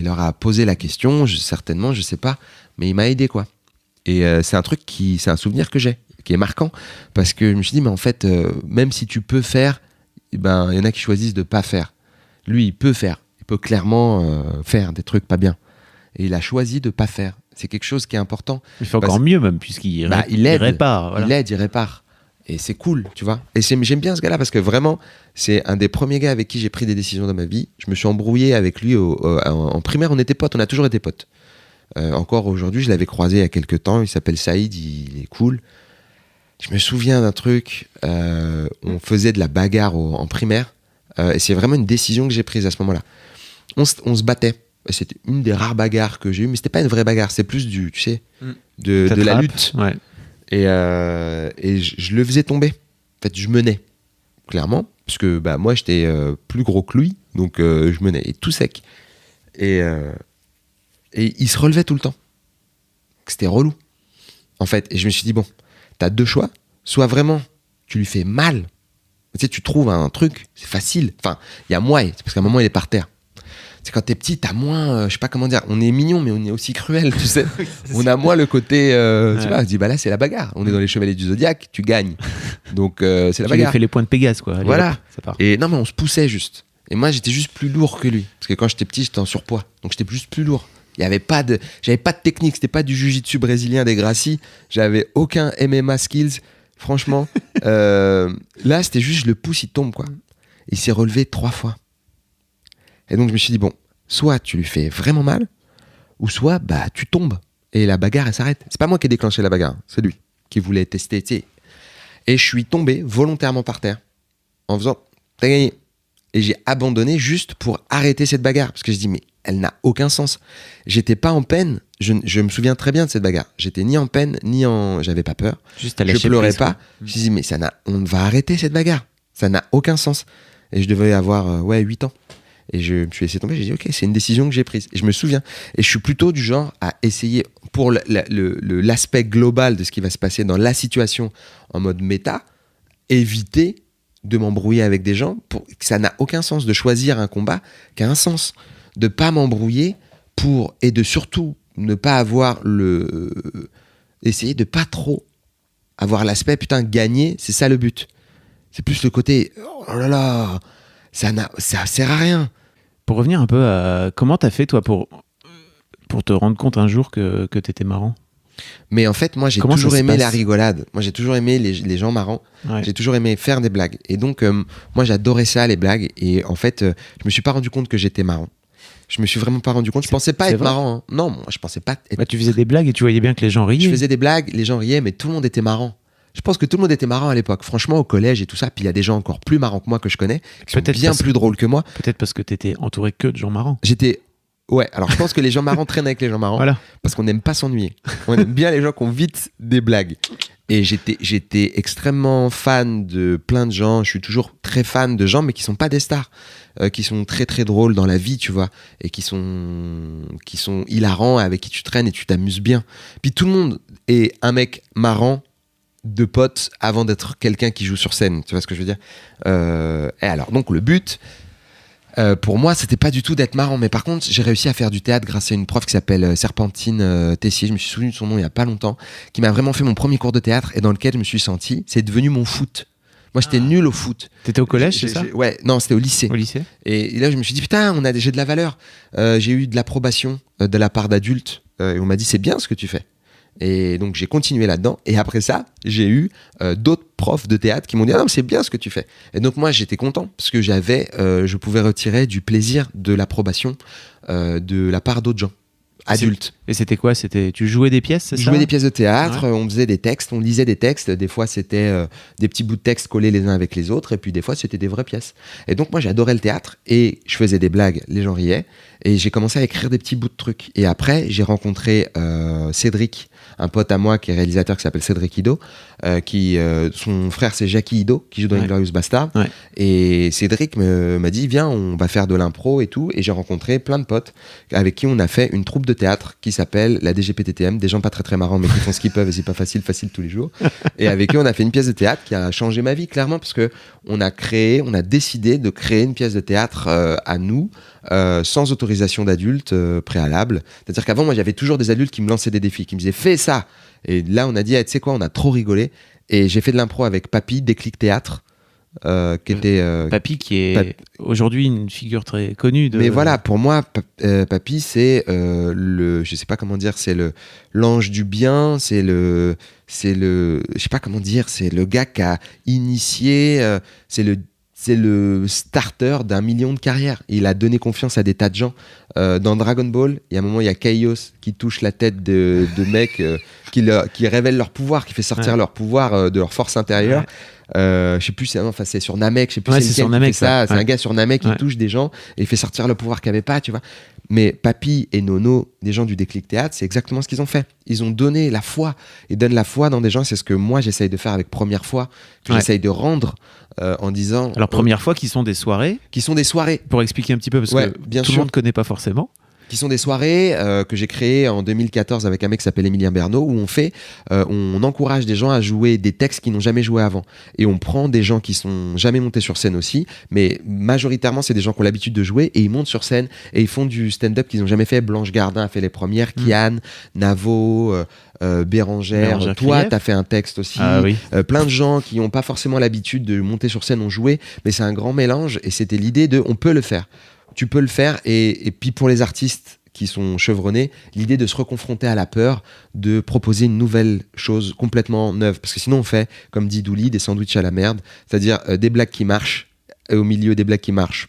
leur a posé la question, certainement, je sais pas. Mais il m'a aidé, quoi. Et c'est un souvenir que j'ai, qui est marquant, parce que je me suis dit, mais en fait, même si tu peux faire, ben, il y en a qui choisissent de pas faire. Lui, il peut faire. Il peut clairement faire des trucs pas bien. Et il a choisi de pas faire. C'est quelque chose qui est important. Il fait encore mieux même, puisqu'il il aide, répare. Voilà. Il répare. Et c'est cool, tu vois. Et j'aime bien ce gars-là parce que vraiment, c'est un des premiers gars avec qui j'ai pris des décisions dans ma vie. Je me suis embrouillé avec lui en primaire. On était potes, on a toujours été potes. Encore aujourd'hui, je l'avais croisé il y a quelques temps. Il s'appelle Saïd, il est cool. Je me souviens d'un truc. On faisait de la bagarre en primaire. Et c'est vraiment une décision que j'ai prise à ce moment-là. On se battait. C'était une des rares bagarres que j'ai eues, mais c'était pas une vraie bagarre. C'est plus de la lutte. Ouais. Et je le faisais tomber. En fait, je menais, clairement, parce que moi, j'étais plus gros que lui, donc je menais, et tout sec. Et il se relevait tout le temps. C'était relou, en fait. Et je me suis dit, bon, t'as deux choix. Soit vraiment, tu lui fais mal. Tu sais, tu trouves un truc, c'est facile. Enfin, il y a moins, c'est parce qu'à un moment, il est par terre. C'est quand t'es petit, t'as moins, je sais pas comment dire, on est mignon, mais on est aussi cruel, tu sais. On a moins le côté, tu vois, on se dit, là, c'est la bagarre. On est dans les Chevaliers du Zodiaque, tu gagnes. Donc, c'est la bagarre. Tu lui fait les points de Pégase, quoi. Allez, voilà. Hop, ça part. Et non, mais on se poussait juste. Et moi, j'étais juste plus lourd que lui. Parce que quand j'étais petit, j'étais en surpoids. Donc, j'étais juste plus lourd. J'avais pas de technique, c'était pas du jiu-jitsu brésilien des Gracie. J'avais aucun MMA skills. Franchement, là, c'était juste, je le pousse, il tombe, quoi. Il s'est relevé 3 fois. Et donc, je me suis dit, bon, soit tu lui fais vraiment mal, ou soit, tu tombes. Et la bagarre, elle s'arrête. C'est pas moi qui ai déclenché la bagarre, c'est lui qui voulait tester, tu sais. Et je suis tombé volontairement par terre, en faisant, t'as gagné. Et j'ai abandonné juste pour arrêter cette bagarre. Parce que je dis, mais elle n'a aucun sens. J'étais pas en peine. Je me souviens très bien de cette bagarre. J'étais ni en peine, j'avais pas peur. Juste à je pleurais pas. Je me suis dit, mais on va arrêter cette bagarre. Ça n'a aucun sens. Et je devais avoir 8 ans. Et je me suis laissé tomber. J'ai dit, ok, c'est une décision que j'ai prise. Et je me souviens. Et je suis plutôt du genre à essayer, pour l'aspect global de ce qui va se passer dans la situation en mode méta, éviter de m'embrouiller avec des gens. Ça n'a aucun sens de choisir un combat qui a un sens. De pas m'embrouiller et de surtout ne pas avoir essayer de pas trop avoir l'aspect, putain, gagner, c'est ça le but. C'est plus le côté, oh là là, ça sert à rien. Pour revenir un peu à comment t'as fait, toi, pour te rendre compte un jour que t'étais marrant? Mais en fait, moi, j'ai toujours aimé la rigolade. Moi, j'ai toujours aimé les gens marrants. Ouais. J'ai toujours aimé faire des blagues. Et donc, moi, j'adorais ça, les blagues. Et en fait, je me suis pas rendu compte que j'étais marrant. Je me suis vraiment pas rendu compte. Je pensais pas être marrant. Hein. Non, moi, je pensais pas être... tu faisais des blagues et tu voyais bien que les gens riaient. Je faisais des blagues, les gens riaient, mais tout le monde était marrant. Je pense que tout le monde était marrant à l'époque. Franchement, au collège et tout ça. Puis il y a des gens encore plus marrants que moi que je connais, qui sont bien plus drôles que moi. Peut-être parce que t'étais entouré que de gens marrants. Ouais, alors je pense que les gens marrants traînent avec les gens marrants. Voilà. Parce qu'on n'aime pas s'ennuyer. On aime bien les gens qui ont vite des blagues. Et j'étais extrêmement fan de plein de gens. Je suis toujours très fan de gens, mais qui sont pas des stars. Qui sont très très drôles dans la vie, tu vois. Et qui sont hilarants, avec qui tu traînes et tu t'amuses bien. Puis tout le monde est un mec marrant de pote avant d'être quelqu'un qui joue sur scène. Tu vois ce que je veux dire ? Et alors, donc le but... pour moi, c'était pas du tout d'être marrant, mais par contre, j'ai réussi à faire du théâtre grâce à une prof qui s'appelle Serpentine Tessier. Je me suis souvenu de son nom il y a pas longtemps, qui m'a vraiment fait mon premier cours de théâtre et dans lequel je me suis senti. C'est devenu mon foot. Moi, j'étais nul au foot. T'étais au collège, c'est ça ? Ouais, non, c'était au lycée. Au lycée. Et là, je me suis dit putain, j'ai de la valeur. J'ai eu de l'approbation de la part d'adultes et on m'a dit c'est bien ce que tu fais. Et donc j'ai continué là-dedans. Et après ça, j'ai eu d'autres profs de théâtre qui m'ont dit ah non, c'est bien ce que tu fais. Et donc moi j'étais content parce que je pouvais retirer du plaisir de l'approbation de la part d'autres gens adultes. Et c'était quoi ? Tu jouais des pièces, c'est ça ? Je jouais des pièces de théâtre, ouais. On faisait des textes, on lisait des textes. Des fois c'était des petits bouts de texte collés les uns avec les autres, et puis des fois c'était des vraies pièces. Et donc moi j'adorais le théâtre et je faisais des blagues, les gens riaient. Et j'ai commencé à écrire des petits bouts de trucs. Et après j'ai rencontré Cédric, un pote à moi qui est réalisateur, qui s'appelle Cédric Ido, son frère c'est Jackie Ido qui joue dans Inglourious Basterds. Ouais. Et Cédric m'a dit viens, on va faire de l'impro et tout. Et j'ai rencontré plein de potes avec qui on a fait une troupe de théâtre qui s'appelle la DGPTTM, des gens pas très très marrants mais qui font ce qu'ils peuvent et c'est pas facile tous les jours. Et avec eux on a fait une pièce de théâtre qui a changé ma vie clairement, parce que on a décidé de créer une pièce de théâtre à nous, sans autorisation d'adultes préalable. C'est-à-dire qu'avant moi j'avais toujours des adultes qui me lançaient des défis, qui me disaient fais ça. Et là on a dit tu sais quoi, on a trop rigolé et j'ai fait de l'impro avec Papy, Déclic Théâtre, qui était... Papy, qui est aujourd'hui une figure très connue. Mais voilà, pour moi, Papy, c'est je sais pas comment dire, c'est l'ange du bien, je sais pas comment dire, c'est le gars qui a initié, c'est le starter d'1 million de carrières. Il a donné confiance à des tas de gens. Dans Dragon Ball, il y a un moment, il y a Chaos qui touche la tête de mecs qui révèlent leur pouvoir, qui fait sortir leur pouvoir de leur force intérieure. Je sais plus, c'est sur Namek, je sais plus c'est sur Namek, ça. C'est un gars sur Namek qui touche des gens et il fait sortir le pouvoir qu'il n'y avait pas, tu vois. Mais Papy et Nono, des gens du Déclic Théâtre, c'est exactement ce qu'ils ont fait. Ils ont donné la foi. Ils donnent la foi dans des gens. C'est ce que moi, j'essaye de faire avec Première Fois, que j'essaye de rendre en disant... Alors, Première Fois, qui sont des soirées. Qui sont des soirées. Pour expliquer un petit peu, parce que tout le monde ne connaît pas forcément. Qui sont des soirées que j'ai créées en 2014 avec un mec qui s'appelle Emilien Bernot, où on encourage des gens à jouer des textes qu'ils n'ont jamais joué avant. Et on prend des gens qui sont jamais montés sur scène aussi, mais majoritairement, c'est des gens qui ont l'habitude de jouer et ils montent sur scène et ils font du stand-up qu'ils n'ont jamais fait. Blanche Gardin a fait les premières, Kian, Navo... Bérangère, toi t'as fait un texte aussi, plein de gens qui n'ont pas forcément l'habitude de monter sur scène ont joué, mais c'est un grand mélange et c'était l'idée de on peut le faire, tu peux le faire et puis pour les artistes qui sont chevronnés, l'idée de se reconfronter à la peur, de proposer une nouvelle chose complètement neuve, parce que sinon on fait, comme dit Douli, des sandwichs à la merde, c'est-à-dire des blagues qui marchent et au milieu des blagues qui marchent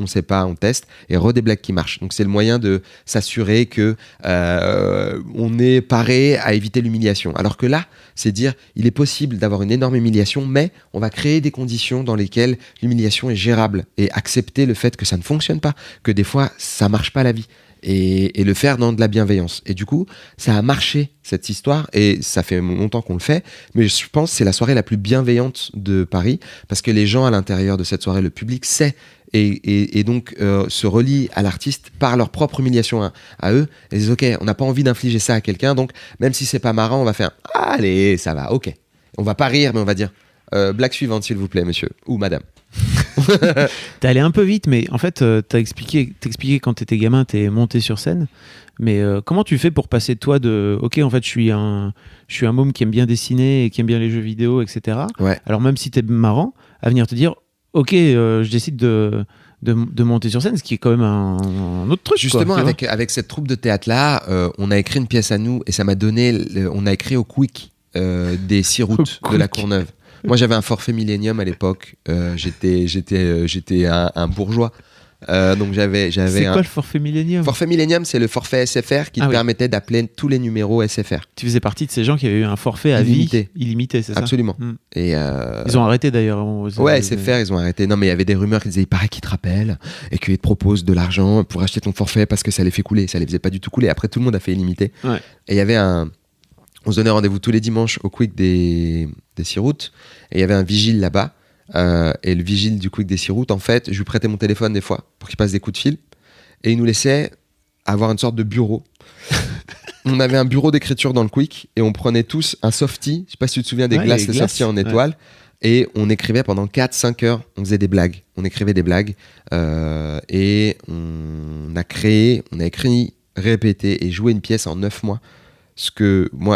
on sait pas, on teste, et des blagues qui marchent. Donc c'est le moyen de s'assurer que on est paré à éviter l'humiliation. Alors que là, c'est dire, il est possible d'avoir une énorme humiliation, mais on va créer des conditions dans lesquelles l'humiliation est gérable, et accepter le fait que ça ne fonctionne pas, que des fois, ça marche pas la vie. Et le faire dans de la bienveillance. Et du coup, ça a marché, cette histoire, et ça fait longtemps qu'on le fait, mais je pense que c'est la soirée la plus bienveillante de Paris, parce que les gens à l'intérieur de cette soirée, le public sait, et donc se relient à l'artiste par leur propre humiliation à eux, et disent ok, on n'a pas envie d'infliger ça à quelqu'un, donc même si c'est pas marrant, on va faire allez, ça va, ok. On va pas rire, mais on va dire blague suivante s'il vous plaît, monsieur, ou madame. T'es allé un peu vite, mais en fait, t'expliqué quand t'étais gamin, t'es monté sur scène. Mais comment tu fais pour passer toi de ok, en fait, je suis un môme qui aime bien dessiner et qui aime bien les jeux vidéo, etc. Ouais. Alors même si t'es marrant, à venir te dire ok, je décide de monter sur scène, ce qui est quand même un autre truc. Justement, avec cette troupe de théâtre là, on a écrit une pièce à nous et ça m'a donné. On a écrit au Quick des 6 routes de la Courneuve. Moi, j'avais un forfait Millennium à l'époque. J'étais un bourgeois. Donc j'avais. C'est quoi le forfait Millennium ? Forfait Millennium, c'est le forfait SFR qui te permettait d'appeler tous les numéros SFR. Tu faisais partie de ces gens qui avaient eu un forfait à vie illimité, c'est ça ? Absolument. Et ils ont arrêté d'ailleurs. SFR, ils ont arrêté. Non, mais il y avait des rumeurs qui disaient il paraît qu'ils te rappellent et qu'ils te proposent de l'argent pour acheter ton forfait parce que ça les fait couler. Ça les faisait pas du tout couler. Après, tout le monde a fait illimité. Ouais. Et il y avait on se donnait rendez-vous tous les dimanches au Quick des 6 routes et il y avait un vigile là-bas. Et le vigile du Quick des 6 routes, en fait, je lui prêtais mon téléphone des fois pour qu'il passe des coups de fil et il nous laissait avoir une sorte de bureau. On avait un bureau d'écriture dans le Quick et on prenait tous un softie, je sais pas si tu te souviens des glaces softie en étoile, et on écrivait pendant 4-5 heures, on faisait des blagues, on écrivait des blagues et on a écrit, répété et joué une pièce en 9 mois.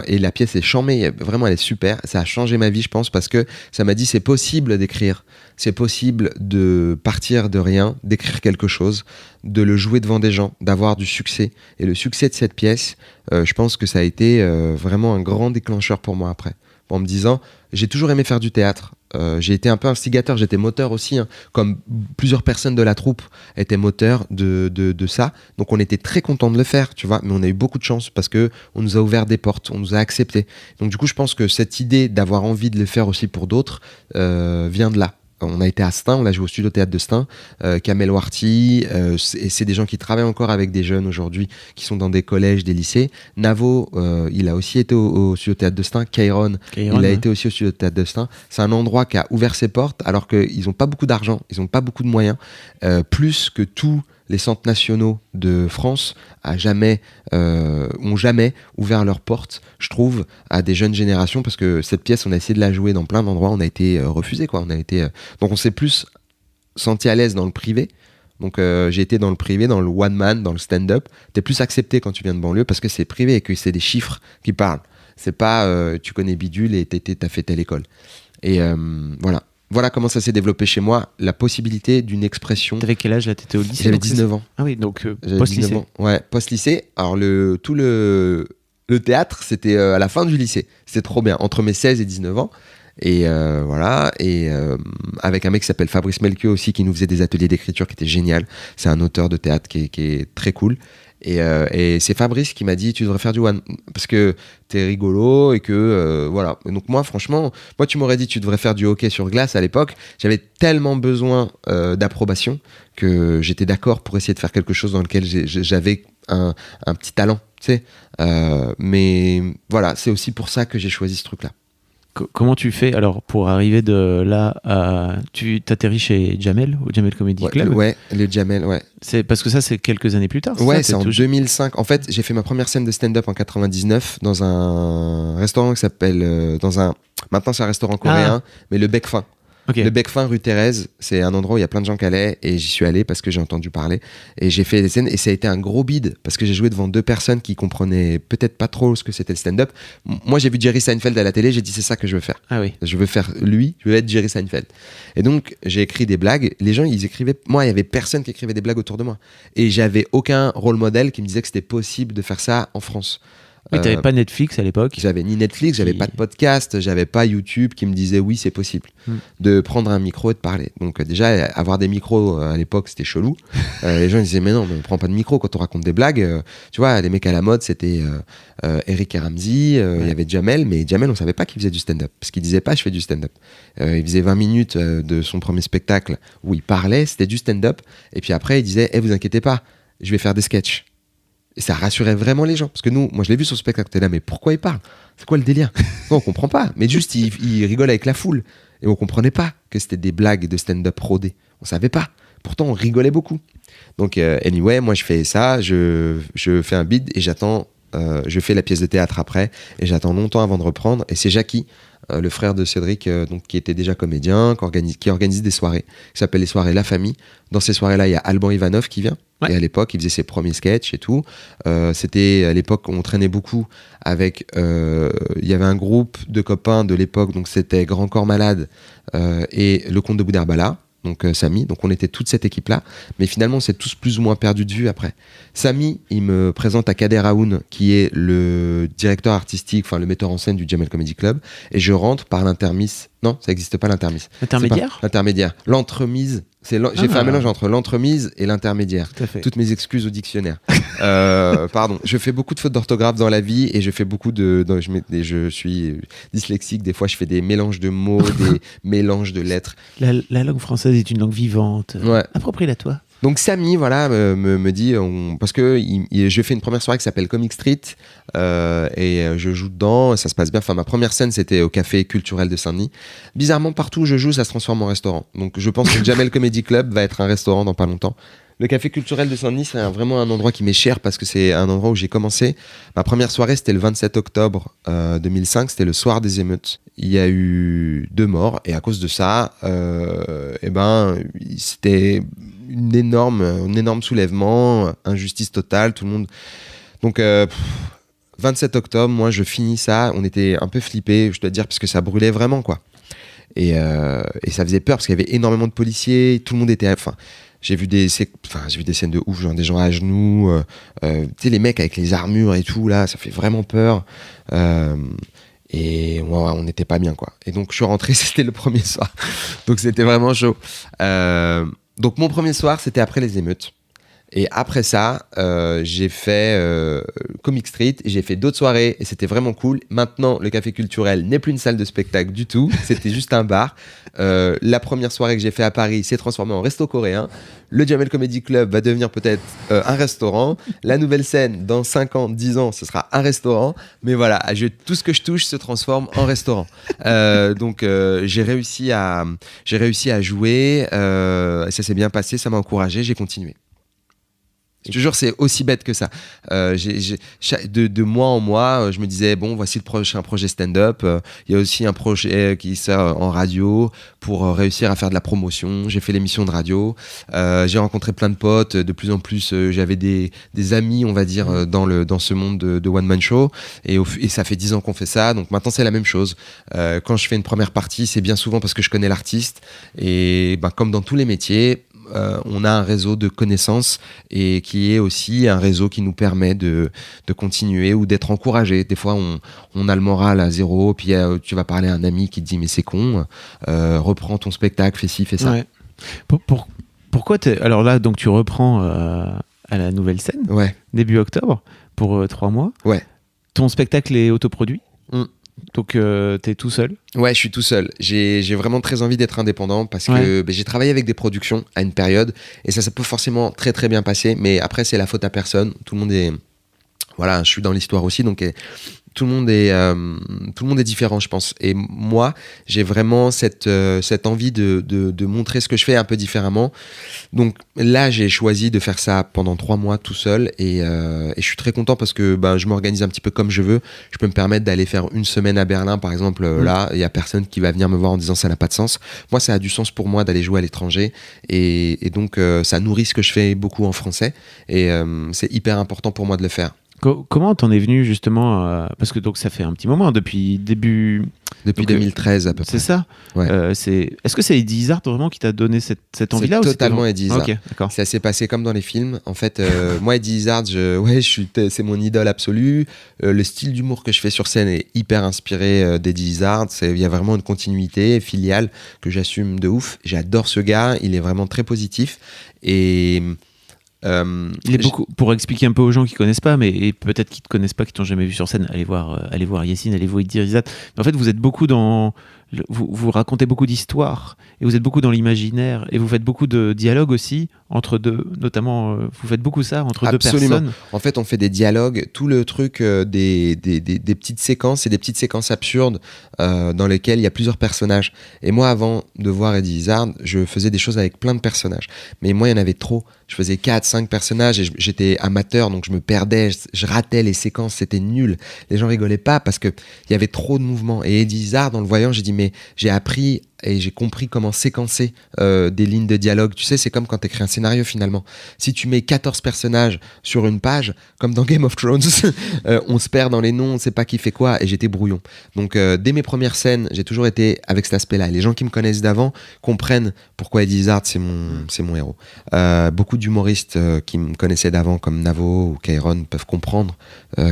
Et la pièce est charmée, vraiment elle est super, ça a changé ma vie je pense parce que ça m'a dit c'est possible d'écrire, c'est possible de partir de rien, d'écrire quelque chose, de le jouer devant des gens, d'avoir du succès, et le succès de cette pièce, je pense que ça a été vraiment un grand déclencheur pour moi après, en me disant j'ai toujours aimé faire du théâtre. J'ai été un peu instigateur, j'étais moteur aussi, comme plusieurs personnes de la troupe étaient moteurs de ça. Donc on était très contents de le faire, tu vois, mais on a eu beaucoup de chance parce qu'on nous a ouvert des portes, on nous a acceptés. Donc du coup, je pense que cette idée d'avoir envie de le faire aussi pour d'autres vient de là. On a été à Stein, on l'a joué au studio théâtre de Stein, Kamel Warty, et c'est des gens qui travaillent encore avec des jeunes aujourd'hui qui sont dans des collèges, des lycées. Navo, il a aussi été au studio théâtre de Stein. Kairon, il a été aussi au studio théâtre de Stein. C'est un endroit qui a ouvert ses portes alors qu'ils n'ont pas beaucoup d'argent, ils n'ont pas beaucoup de moyens, plus que tous les centres nationaux de France ont jamais ouvert leurs portes, je trouve, à des jeunes générations, parce que cette pièce, on a essayé de la jouer dans plein d'endroits, on a été refusé, quoi. Donc on s'est plus senti à l'aise dans le privé. Donc j'ai été dans le privé, dans le one man, dans le stand-up. T'es plus accepté quand tu viens de banlieue parce que c'est privé et que c'est des chiffres qui parlent. C'est pas tu connais bidule et t'as fait telle école. Et voilà voilà comment ça s'est développé chez moi, la possibilité d'une expression. T'avais quel âge là? T'étais au lycée? J'avais 19 ans. Ah oui, donc J'avais post-lycée. 19 ans. Ouais, post-lycée. Alors tout le théâtre, c'était à la fin du lycée. C'était trop bien, entre mes 16 et 19 ans. Et voilà, et avec un mec qui s'appelle Fabrice Melchior aussi, qui nous faisait des ateliers d'écriture qui étaient génial. C'est un auteur de théâtre qui est très cool. Et c'est Fabrice qui m'a dit tu devrais faire du one parce que t'es rigolo et que voilà. Et donc moi franchement, tu m'aurais dit tu devrais faire du hockey sur glace à l'époque, j'avais tellement besoin d'approbation que j'étais d'accord pour essayer de faire quelque chose dans lequel j'avais un petit talent, tu sais. Mais voilà, c'est aussi pour ça que j'ai choisi ce truc-là. Comment tu fais alors pour arriver de là à... Tu t'atterris chez Jamel, au Jamel Comedy Club? Ouais, le Jamel, ouais. C'est parce que ça, c'est quelques années plus tard. Ouais, c'est en 2005. En fait, j'ai fait ma première scène de stand-up en 99 dans un restaurant qui s'appelle... Maintenant, c'est un restaurant coréen, mais le Bec Fin. Okay. Le Bec Fin, rue Thérèse, c'est un endroit où il y a plein de gens qui allaient et j'y suis allé parce que j'ai entendu parler et j'ai fait des scènes et ça a été un gros bide parce que j'ai joué devant deux personnes qui comprenaient peut-être pas trop ce que c'était le stand-up. Moi, j'ai vu Jerry Seinfeld à la télé, j'ai dit c'est ça que je veux faire. Ah oui. Je veux faire lui, je veux être Jerry Seinfeld. Et donc, j'ai écrit des blagues. Les gens, ils écrivaient. Moi, il y avait personne qui écrivait des blagues autour de moi et j'avais aucun rôle modèle qui me disait que c'était possible de faire ça en France. Oui, t'avais pas Netflix à l'époque. J'avais ni Netflix, j'avais pas de podcast, j'avais pas YouTube qui me disait oui, c'est possible de prendre un micro et de parler. Donc déjà, avoir des micros à l'époque, c'était chelou. Les gens ils disaient mais non, mais on prend pas de micro quand on raconte des blagues. Tu vois, les mecs à la mode, c'était Eric et Ramsey, il y avait Jamel, mais Jamel, on savait pas qu'il faisait du stand-up. Parce qu'il disait pas je fais du stand-up. Il faisait 20 minutes de son premier spectacle où il parlait, c'était du stand-up. Et puis après, il disait vous inquiétez pas, je vais faire des sketchs. Et ça rassurait vraiment les gens. Parce que nous, moi je l'ai vu sur ce spectacle, t'es là, mais pourquoi il parle? C'est quoi le délire? Non, on comprend pas. Mais juste, il rigole avec la foule. Et on comprenait pas que c'était des blagues de stand-up rodées. On savait pas. Pourtant, on rigolait beaucoup. Donc, anyway, moi je fais ça, je fais un bid et j'attends, je fais la pièce de théâtre après. Et j'attends longtemps avant de reprendre. Et c'est Jackie, le frère de Cédric, donc, qui était déjà comédien, qui organise des soirées, qui s'appelle les soirées La Famille. Dans ces soirées-là, il y a Alban Ivanov qui vient. Ouais. Et à l'époque, il faisait ses premiers sketchs et tout. C'était à l'époque, on traînait beaucoup avec... Il y avait un groupe de copains de l'époque, donc c'était Grand Corps Malade et Le Comte de Boudherbala, donc Samy. Donc on était toute cette équipe-là. Mais finalement, on s'est tous plus ou moins perdus de vue après. Samy, il me présente à Kader Aoun, qui est le directeur artistique, enfin le metteur en scène du Jamel Comedy Club. Et je rentre par l'intermiss. Non, ça n'existe pas l'intermiss. L'intermédiaire ? L'intermédiaire. L'entremise. J'ai fait un mélange entre l'entremise et l'intermédiaire. Toutes mes excuses au dictionnaire. Pardon. Je fais beaucoup de fautes d'orthographe dans la vie et je fais beaucoup je suis dyslexique. Des fois, je fais des mélanges de mots, des mélanges de lettres. La langue française est une langue vivante. Ouais. Approprie-la toi. Donc Samy, voilà, me dit, parce que je fais une première soirée qui s'appelle Comic Street et je joue dedans, et ça se passe bien. Enfin, ma première scène, c'était au Café Culturel de Saint-Denis. Bizarrement, partout où je joue, ça se transforme en restaurant. Donc je pense que le Jamel Comedy Club va être un restaurant dans pas longtemps. Le Café Culturel de Saint-Denis, c'est vraiment un endroit qui m'est cher parce que c'est un endroit où j'ai commencé. Ma première soirée, c'était le 27 octobre 2005, c'était le soir des émeutes. Il y a eu 2 morts et à cause de ça, c'était un énorme soulèvement, injustice totale, tout le monde. Donc 27 octobre, moi je finis ça, on était un peu flippés, je dois dire, parce que ça brûlait vraiment, quoi. Et ça faisait peur parce qu'il y avait énormément de policiers, tout le monde était... J'ai vu des scènes de ouf, genre des gens à genoux, tu sais, les mecs avec les armures et tout, là, ça fait vraiment peur. Et ouais, on n'était pas bien, quoi. Et donc, je suis rentré, c'était le premier soir. Donc, c'était vraiment chaud. Donc, mon premier soir, c'était après les émeutes. Et après ça, j'ai fait Comic Street, j'ai fait d'autres soirées et c'était vraiment cool. Maintenant, le Café Culturel n'est plus une salle de spectacle du tout, c'était juste un bar. La première soirée que j'ai fait à Paris s'est transformée en resto coréen. Le Jamel Comedy Club va devenir peut-être un restaurant. La nouvelle scène, dans 5 ans, 10 ans, ce sera un restaurant. Mais voilà, tout ce que je touche se transforme en restaurant. Donc, j'ai réussi à jouer. Ça s'est bien passé, ça m'a encouragé, j'ai continué. Je te jure, c'est aussi bête que ça. De mois en mois, je me disais, bon, voici le prochain projet stand-up. Il y a aussi un projet qui sort en radio pour réussir à faire de la promotion. J'ai fait l'émission de radio. J'ai rencontré plein de potes. De plus en plus, j'avais des amis, on va dire, dans ce monde de one-man show. Et ça fait 10 ans qu'on fait ça. Donc maintenant, c'est la même chose. Quand je fais une première partie, c'est bien souvent parce que je connais l'artiste. Et comme dans tous les métiers, on a un réseau de connaissances et qui est aussi un réseau qui nous permet de continuer ou d'être encouragé. Des fois, on a le moral à zéro, puis tu vas parler à un ami qui te dit « mais c'est con, reprends ton spectacle, fais ci, fais ça ouais. ». Pourquoi alors là, donc tu reprends à la Nouvelle Scène, début octobre, pour 3 mois. Ouais. Ton spectacle est autoproduit. Donc t'es tout seul? Ouais, je suis tout seul. J'ai vraiment très envie d'être indépendant parce que j'ai travaillé avec des productions à une période et ça peut forcément très très bien passer, mais après c'est la faute à personne. Tout le monde est... Voilà, je suis dans l'histoire aussi, donc tout le monde est différent, je pense. Et moi, j'ai vraiment cette envie de montrer ce que je fais un peu différemment. Donc là, j'ai choisi de faire ça pendant 3 mois tout seul et je suis très content parce que je m'organise un petit peu comme je veux. Je peux me permettre d'aller faire une semaine à Berlin, par exemple. Là, il y a personne qui va venir me voir en disant ça n'a pas de sens. Moi, ça a du sens pour moi d'aller jouer à l'étranger et donc ça nourrit ce que je fais beaucoup en français et c'est hyper important pour moi de le faire. Comment t'en es venu justement parce que donc ça fait un petit moment depuis 2013 à peu près. C'est ça. Ouais. Est-ce que c'est Eddie Izzard vraiment qui t'a donné cette envie-là? C'est totalement Eddie Izzard. Okay, d'accord. Ça s'est passé comme dans les films. En fait, moi Eddie Izzard, c'est mon idole absolue. Le style d'humour que je fais sur scène est hyper inspiré d'Eddie Izzard. Il y a vraiment une continuité filiale que j'assume de ouf. J'adore ce gars. Il est vraiment très positif et il est beaucoup, pour expliquer un peu aux gens qui connaissent pas, mais et peut-être qui te connaissent pas, qui t'ont jamais vu sur scène, allez voir Yacine, allez voir Eddie Izzard. Mais en fait, vous êtes beaucoup vous racontez beaucoup d'histoires et vous êtes beaucoup dans l'imaginaire et vous faites beaucoup de dialogues aussi entre deux, notamment vous faites beaucoup ça entre Absolument. deux personnes. En fait, on fait des dialogues, tout le truc des petites séquences et des petites séquences absurdes dans lesquelles il y a plusieurs personnages. Et moi, avant de voir Eddie Izzard, je faisais des choses avec plein de personnages. Mais moi, il y en avait trop. Je faisais 4-5 personnages et j'étais amateur, donc je me perdais, je ratais les séquences, c'était nul. Les gens rigolaient pas parce qu'il y avait trop de mouvements. Et Eddie Izzard, en le voyant, j'ai dit, mais j'ai appris et j'ai compris comment séquencer des lignes de dialogue. Tu sais, c'est comme quand tu écris un scénario finalement. Si tu mets 14 personnages sur une page, comme dans Game of Thrones, on se perd dans les noms, on ne sait pas qui fait quoi, et j'étais brouillon. Donc dès mes premières scènes, j'ai toujours été avec cet aspect-là. Les gens qui me connaissent d'avant comprennent pourquoi Eddie Izzard, c'est mon héros. Beaucoup d'humoristes qui me connaissaient d'avant, comme Navo ou Kairon, peuvent comprendre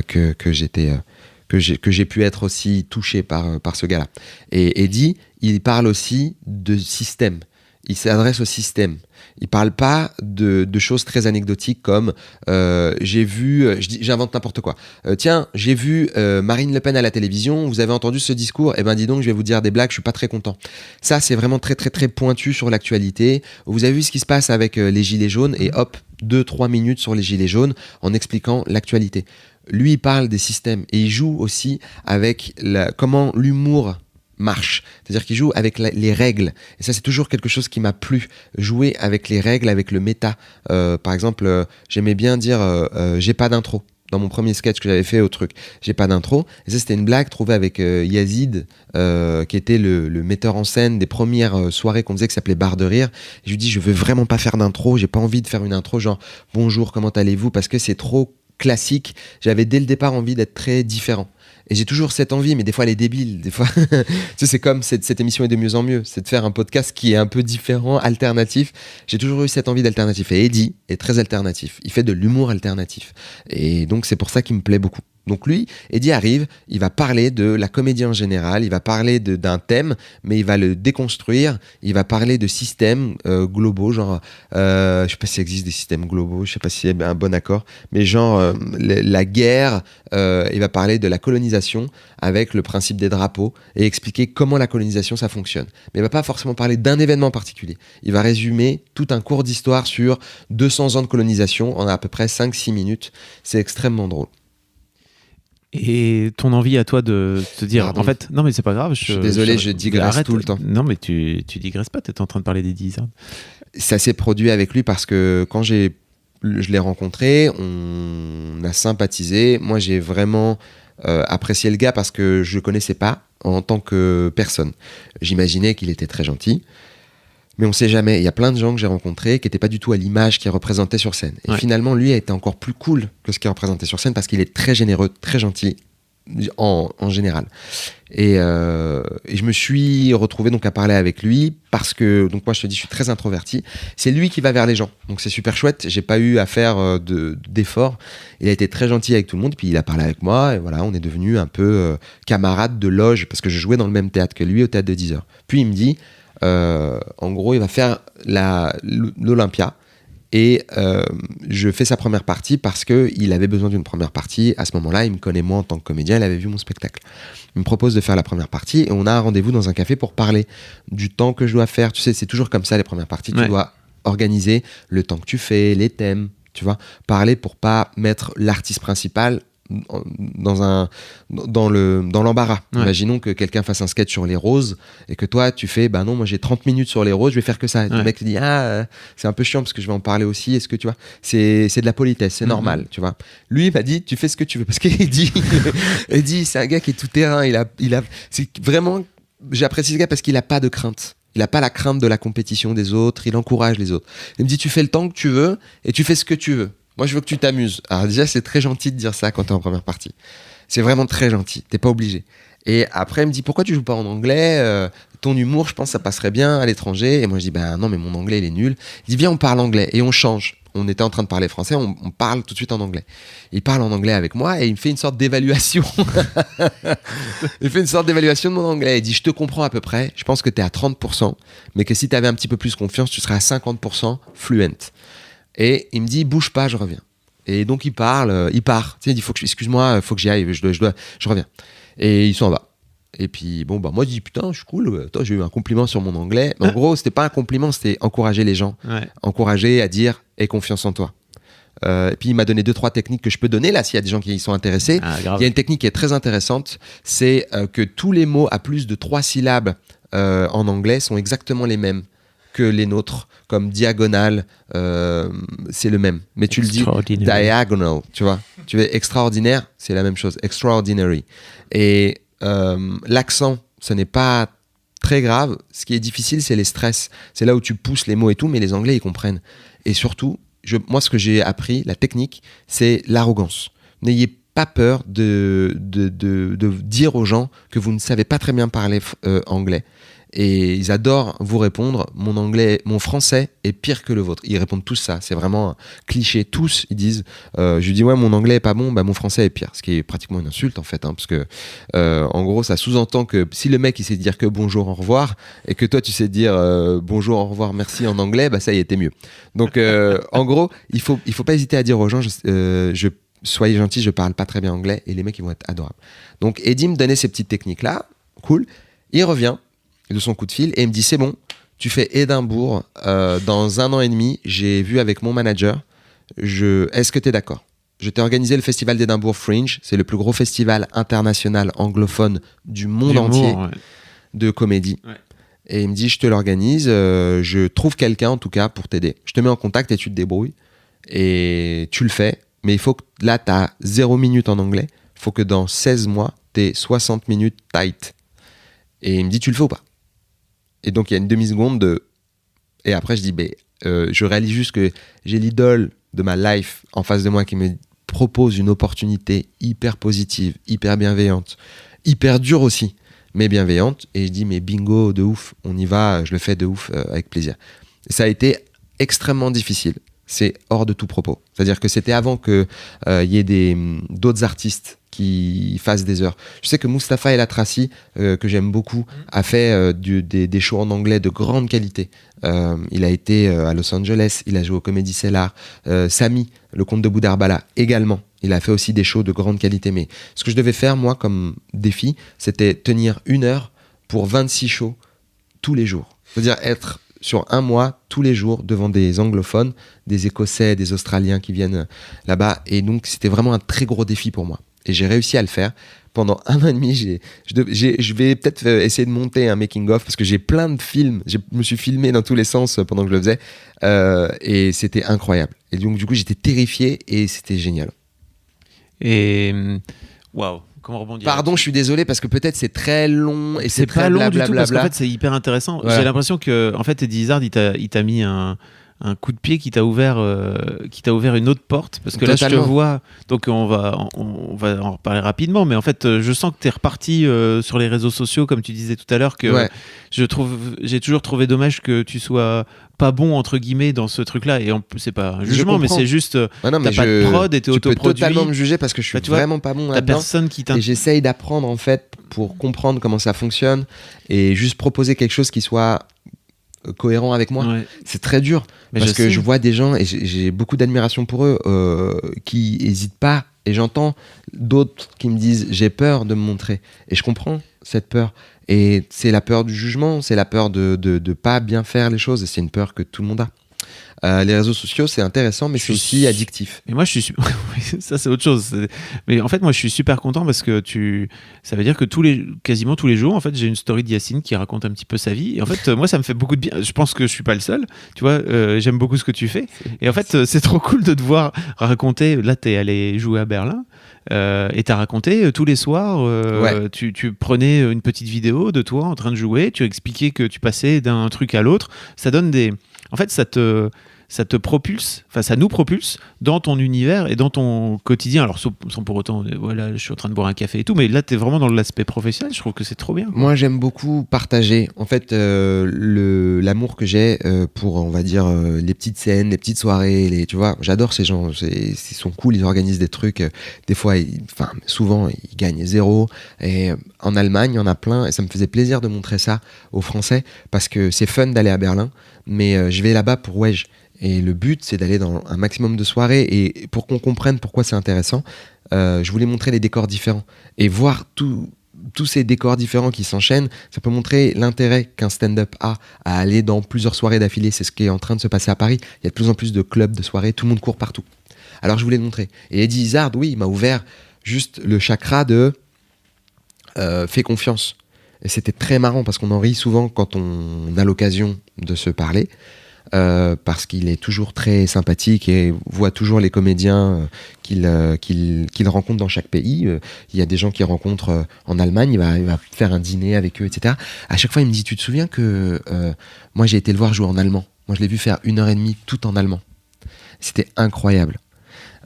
que j'ai pu être aussi touché par ce gars-là. Et Eddie, il parle aussi de système. Il s'adresse au système. Il parle pas de choses très anecdotiques comme j'invente n'importe quoi. Tiens, j'ai vu Marine Le Pen à la télévision, vous avez entendu ce discours, eh ben dis donc, je vais vous dire des blagues, je suis pas très content. Ça, c'est vraiment très très très pointu sur l'actualité. Vous avez vu ce qui se passe avec les gilets jaunes et hop, 2-3 minutes sur les gilets jaunes en expliquant l'actualité. Lui, il parle des systèmes et il joue aussi avec comment l'humour marche. C'est-à-dire qu'il joue avec les règles. Et ça, c'est toujours quelque chose qui m'a plu. Jouer avec les règles, avec le méta. Par exemple, j'aimais bien dire j'ai pas d'intro. Dans mon premier sketch que j'avais fait au truc, j'ai pas d'intro. Et ça, c'était une blague trouvée avec Yazid, qui était le metteur en scène des premières soirées qu'on faisait, qui s'appelait Barre de Rire. Et je lui dis, je veux vraiment pas faire d'intro. J'ai pas envie de faire une intro genre bonjour, comment allez-vous, parce que c'est trop classique. J'avais dès le départ envie d'être très différent. Et j'ai toujours cette envie, mais des fois elle est débile. Des fois, tu sais, c'est comme cette émission est de mieux en mieux. C'est de faire un podcast qui est un peu différent, alternatif. J'ai toujours eu cette envie d'alternatif. Et Eddie est très alternatif. Il fait de l'humour alternatif. Et donc c'est pour ça qu'il me plaît beaucoup. Donc lui, Eddie arrive, il va parler de la comédie en général, il va parler d'un thème, mais il va le déconstruire, il va parler de systèmes globaux, genre, je sais pas s'il existe des systèmes globaux, je sais pas s'il y a un bon accord, mais genre la guerre, il va parler de la colonisation avec le principe des drapeaux et expliquer comment la colonisation ça fonctionne. Mais il va pas forcément parler d'un événement particulier, il va résumer tout un cours d'histoire sur 200 ans de colonisation en à peu près 5-6 minutes, c'est extrêmement drôle. Et ton envie à toi de te dire, Pardon. En fait, non mais c'est pas grave. Je suis désolé, je digresse tout le temps. Non mais tu digresses pas, t'es en train de parler d'Eddie Izzard. Ça s'est produit avec lui parce que quand j'ai je l'ai rencontré, on a sympathisé. Moi, j'ai vraiment apprécié le gars parce que je le connaissais pas en tant que personne. J'imaginais qu'il était très gentil, mais on sait jamais. Il y a plein de gens que j'ai rencontrés qui n'étaient pas du tout à l'image qu'il représentait sur scène. Et finalement, lui a été encore plus cool que ce qu'il représentait sur scène parce qu'il est très généreux, très gentil en général. Et je me suis retrouvé donc à parler avec lui parce que, donc moi je te dis, je suis très introverti. C'est lui qui va vers les gens, donc c'est super chouette. J'ai pas eu à faire d'efforts. Il a été très gentil avec tout le monde, puis il a parlé avec moi et voilà, on est devenus un peu camarades de loge parce que je jouais dans le même théâtre que lui, au théâtre de 10 heures. Puis il me dit, en gros, il va faire l'Olympia. Et je fais sa première partie parce qu'il avait besoin d'une première partie. À ce moment-là, il me connaît moi en tant que comédien, il avait vu mon spectacle. Il me propose de faire la première partie et on a un rendez-vous dans un café pour parler du temps que je dois faire. Tu sais, c'est toujours comme ça les premières parties. Tu dois organiser le temps que tu fais, les thèmes, tu vois. Parler pour pas mettre l'artiste principal dans l'embarras. Imaginons que quelqu'un fasse un sketch sur les roses et que toi tu fais bah non, moi j'ai 30 minutes sur les roses, je vais faire que ça. Le mec te dit c'est un peu chiant parce que je vais en parler aussi, est-ce que tu vois, c'est de la politesse, c'est normal, tu vois. Lui il m'a dit tu fais ce que tu veux parce qu'il dit c'est un gars qui est tout terrain, c'est vraiment, j'apprécie ce gars parce qu'il a pas de crainte. Il n'a pas la crainte de la compétition des autres, il encourage les autres. Il me dit tu fais le temps que tu veux et tu fais ce que tu veux. Moi, je veux que tu t'amuses. Alors déjà, c'est très gentil de dire ça quand t'es en première partie. C'est vraiment très gentil. T'es pas obligé. Et après, il me dit, pourquoi tu joues pas en anglais ? Ton humour, je pense, ça passerait bien à l'étranger. Et moi, je dis, bah non, mais mon anglais, il est nul. Il dit, viens, on parle anglais. Et on change. On était en train de parler français, on parle tout de suite en anglais. Il parle en anglais avec moi et il me fait une sorte d'évaluation. Il fait une sorte d'évaluation de mon anglais. Il dit, je te comprends à peu près. Je pense que t'es à 30%. Mais que si t'avais un petit peu plus confiance, tu serais à 50% fluent. Et il me dit, bouge pas, je reviens. Et donc il part. Tu sais, il dit, excuse-moi, faut que j'y aille, je reviens. Et ils sont en bas. Et puis bon, bah moi je dis putain, je suis cool. Toi, j'ai eu un compliment sur mon anglais. Mais en gros, c'était pas un compliment, c'était encourager les gens, encourager à dire, aie confiance en toi. Et puis il m'a donné 2-3 techniques que je peux donner là s'il y a des gens qui y sont intéressés. Il y a une technique qui est très intéressante, c'est que tous les mots à plus de 3 syllabes en anglais sont exactement les mêmes que les nôtres, comme diagonale, c'est le même. Mais tu le dis diagonal, tu vois. Tu veux extraordinaire, c'est la même chose. Extraordinary. Et l'accent, ce n'est pas très grave. Ce qui est difficile, c'est les stress. C'est là où tu pousses les mots et tout, mais les Anglais, ils comprennent. Et surtout, moi, ce que j'ai appris, la technique, c'est l'arrogance. N'ayez pas peur de dire aux gens que vous ne savez pas très bien parler anglais. Et ils adorent vous répondre, mon français est pire que le vôtre. Ils répondent tous ça, c'est vraiment un cliché. Tous, ils disent, je lui dis ouais, mon anglais est pas bon, bah mon français est pire. Ce qui est pratiquement une insulte en fait, parce que en gros, ça sous-entend que si le mec il sait dire que bonjour, au revoir, et que toi tu sais dire bonjour, au revoir, merci en anglais, bah ça y est, t'es mieux. Donc en gros, il faut pas hésiter à dire aux gens, soyez gentils, je parle pas très bien anglais, et les mecs ils vont être adorables. Donc Eddie me donnait ces petites techniques là, cool. Il revient de son coup de fil et il me dit c'est bon, tu fais Édimbourg dans 1 an et demi, j'ai vu avec mon manager, est-ce que tu es d'accord ? Je t'ai organisé le festival d'Édimbourg Fringe, c'est le plus gros festival international anglophone du monde entier de comédie. Et il me dit je te l'organise, je trouve quelqu'un en tout cas pour t'aider, je te mets en contact et tu te débrouilles et tu le fais, mais il faut que là tu as 0 minute en anglais, il faut que dans 16 mois tu aies 60 minutes tight. Et il me dit tu le fais ou pas ? Et donc, il y a une demi-seconde Et après, je dis, je réalise juste que j'ai l'idole de ma life en face de moi qui me propose une opportunité hyper positive, hyper bienveillante, hyper dure aussi, mais bienveillante. Et je dis, mais bingo, de ouf, on y va, je le fais de ouf, avec plaisir. Et ça a été extrêmement difficile. C'est hors de tout propos. C'est-à-dire que c'était avant qu'il y ait d'autres artistes qui fassent des heures. Je sais que Mustapha El Atrassi, que j'aime beaucoup, a fait des shows en anglais de grande qualité. Il a été à Los Angeles, il a joué au Comedy Cellar. Samy, le comte de Boudarbala, également. Il a fait aussi des shows de grande qualité. Mais ce que je devais faire, moi, comme défi, c'était tenir 1 heure pour 26 shows tous les jours. C'est-à-dire être sur 1 mois, tous les jours, devant des anglophones, des Écossais, des Australiens qui viennent là-bas. Et donc, c'était vraiment un très gros défi pour moi. Et j'ai réussi à le faire. Pendant 1 an et demi, je vais peut-être essayer de monter un making-of parce que j'ai plein de films. Je me suis filmé dans tous les sens pendant que je le faisais. Et c'était incroyable. Et donc, du coup, j'étais terrifié et c'était génial. Et waouh, comment rebondir? Pardon, je suis désolé parce que peut-être c'est très long et C'est très pas long du tout parce qu'en blablabla. fait c'est hyper intéressant. Voilà. J'ai l'impression que en fait Eddie Izzard il t'a mis un coup de pied qui t'a ouvert une autre porte parce que là je te Totalement. vois, donc on va en reparler rapidement, mais en fait je sens que tu es reparti sur les réseaux sociaux comme tu disais tout à l'heure, que Ouais. j'ai toujours trouvé dommage que tu sois pas bon entre guillemets dans ce truc là, et c'est pas un jugement mais comprends. c'est juste Ah non, mais t'as pas de prod et t'es tu peux autoproduit, totalement me juger parce que je suis Bah, tu vois, vraiment pas bon t'as là-dedans. personne qui Et j'essaye d'apprendre en fait pour comprendre comment ça fonctionne et juste proposer quelque chose qui soit cohérent avec moi. Ouais. C'est très dur Mais parce que sais. je vois des gens et j'ai beaucoup d'admiration pour eux qui hésitent pas, et j'entends d'autres qui me disent j'ai peur de me montrer, et je comprends cette peur, et c'est la peur du jugement, c'est la peur de pas bien faire les choses, et c'est une peur que tout le monde a. Les réseaux sociaux, c'est intéressant, mais c'est aussi addictif. Et moi, ça, c'est autre chose. Mais en fait, moi, je suis super content parce que ça veut dire que quasiment tous les jours, en fait, j'ai une story de Yacine qui raconte un petit peu sa vie. Et en fait, moi, ça me fait beaucoup de bien. Je pense que je suis pas le seul. Tu vois, j'aime beaucoup ce que tu fais. Et en fait, c'est trop cool de te voir raconter. Là, t'es allé jouer à Berlin. Et t'as raconté tous les soirs, Ouais. tu prenais une petite vidéo de toi en train de jouer, tu expliquais que tu passais d'un truc à l'autre. Ça donne en fait, ça te propulse, enfin ça nous propulse dans ton univers et dans ton quotidien. Alors sans pour autant, voilà, je suis en train de boire un café et tout, mais là t'es vraiment dans l'aspect professionnel. Je trouve que c'est trop bien. Moi, j'aime beaucoup partager. En fait, l'amour que j'ai pour, on va dire, les petites scènes, les petites soirées, tu vois, j'adore ces gens. Ils sont cool, ils organisent des trucs. Des fois, souvent, ils gagnent 0. Et en Allemagne, il y en a plein. Et ça me faisait plaisir de montrer ça aux Français parce que c'est fun d'aller à Berlin. Mais je vais là-bas pour Wedge. Et le but, c'est d'aller dans un maximum de soirées. Et pour qu'on comprenne pourquoi c'est intéressant, je voulais montrer les décors différents. Et voir tous ces décors différents qui s'enchaînent, ça peut montrer l'intérêt qu'un stand-up a à aller dans plusieurs soirées d'affilée. C'est ce qui est en train de se passer à Paris. Il y a de plus en plus de clubs, de soirées, tout le monde court partout. Alors je voulais le montrer. Et Eddie Izzard, oui, il m'a ouvert juste le chakra de fais confiance. Et c'était très marrant parce qu'on en rit souvent quand on a l'occasion de se parler. Parce qu'il est toujours très sympathique et voit toujours les comédiens qu'il rencontre dans chaque pays. Il y a des gens qu'il rencontre en Allemagne, il va faire un dîner avec eux, etc. À chaque fois, il me dit, tu te souviens que moi, j'ai été le voir jouer en allemand. Moi, je l'ai vu faire 1h30 tout en allemand. C'était incroyable.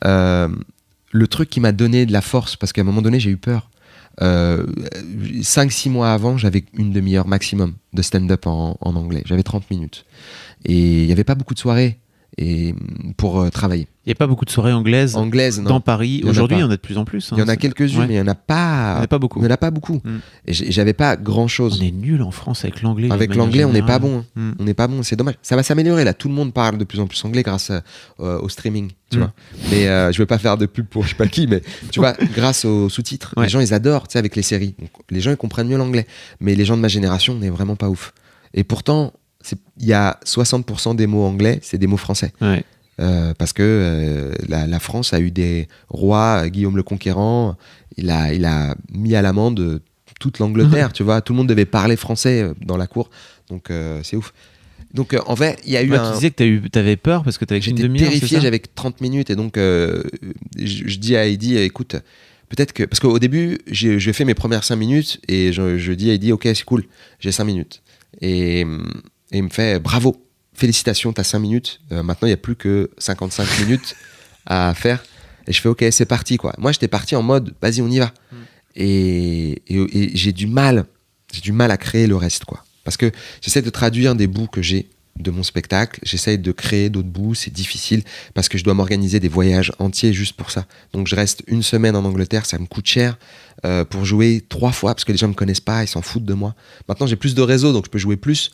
Le truc qui m'a donné de la force, parce qu'à un moment donné, j'ai eu peur. 5-6 mois avant, j'avais une demi-heure maximum de stand-up en anglais. J'avais 30 minutes. Et il n'y avait pas beaucoup de soirées pour travailler. Il n'y a pas beaucoup de soirées anglaises Non. dans Paris. Aujourd'hui, il y en a de plus en plus. Il y en a quelques-unes, mais il n'y en a pas. Il n'y en a pas beaucoup. Il n'y en a pas beaucoup. Et j'avais pas grand-chose. On est nul en France avec l'anglais. Avec l'anglais, on n'est pas bon. Mm. On n'est pas bon, c'est dommage. Ça va s'améliorer là. Tout le monde parle de plus en plus anglais grâce au streaming, tu vois. Mais je veux pas faire de pub pour je sais pas qui, mais tu vois, grâce aux sous-titres, les gens ils adorent, tu sais, avec les séries. Donc, les gens ils comprennent mieux l'anglais. Mais les gens de ma génération, on n'est vraiment pas ouf. Et pourtant, il y a 60% des mots anglais, c'est des mots français. Ouais. Parce que la France a eu des rois, Guillaume le Conquérant, il a mis à l'amende toute l'Angleterre, tu vois, tout le monde devait parler français dans la cour, donc c'est ouf. Donc en fait, il y a eu Tu disais que t'avais peur parce que t'avais une demi-heure. J'étais terrifié, j'avais 30 minutes, et donc je dis à Eddie, écoute, peut-être que... Parce qu'au début, je fais mes premières 5 minutes, et je dis à Eddie, ok, c'est cool, j'ai 5 minutes. Et il me fait, bravo, félicitations, t'as 5 minutes. Maintenant, il n'y a plus que 55 minutes à faire. Et je fais, ok, c'est parti, quoi. Moi, j'étais parti en mode, vas-y, on y va. Et j'ai du mal à créer le reste, quoi. Parce que j'essaie de traduire des bouts que j'ai de mon spectacle. J'essaie de créer d'autres bouts. C'est difficile parce que je dois m'organiser des voyages entiers juste pour ça. Donc, je reste 1 semaine en Angleterre. Ça me coûte cher pour jouer 3 fois parce que les gens ne me connaissent pas. Ils s'en foutent de moi. Maintenant, j'ai plus de réseau, donc je peux jouer plus.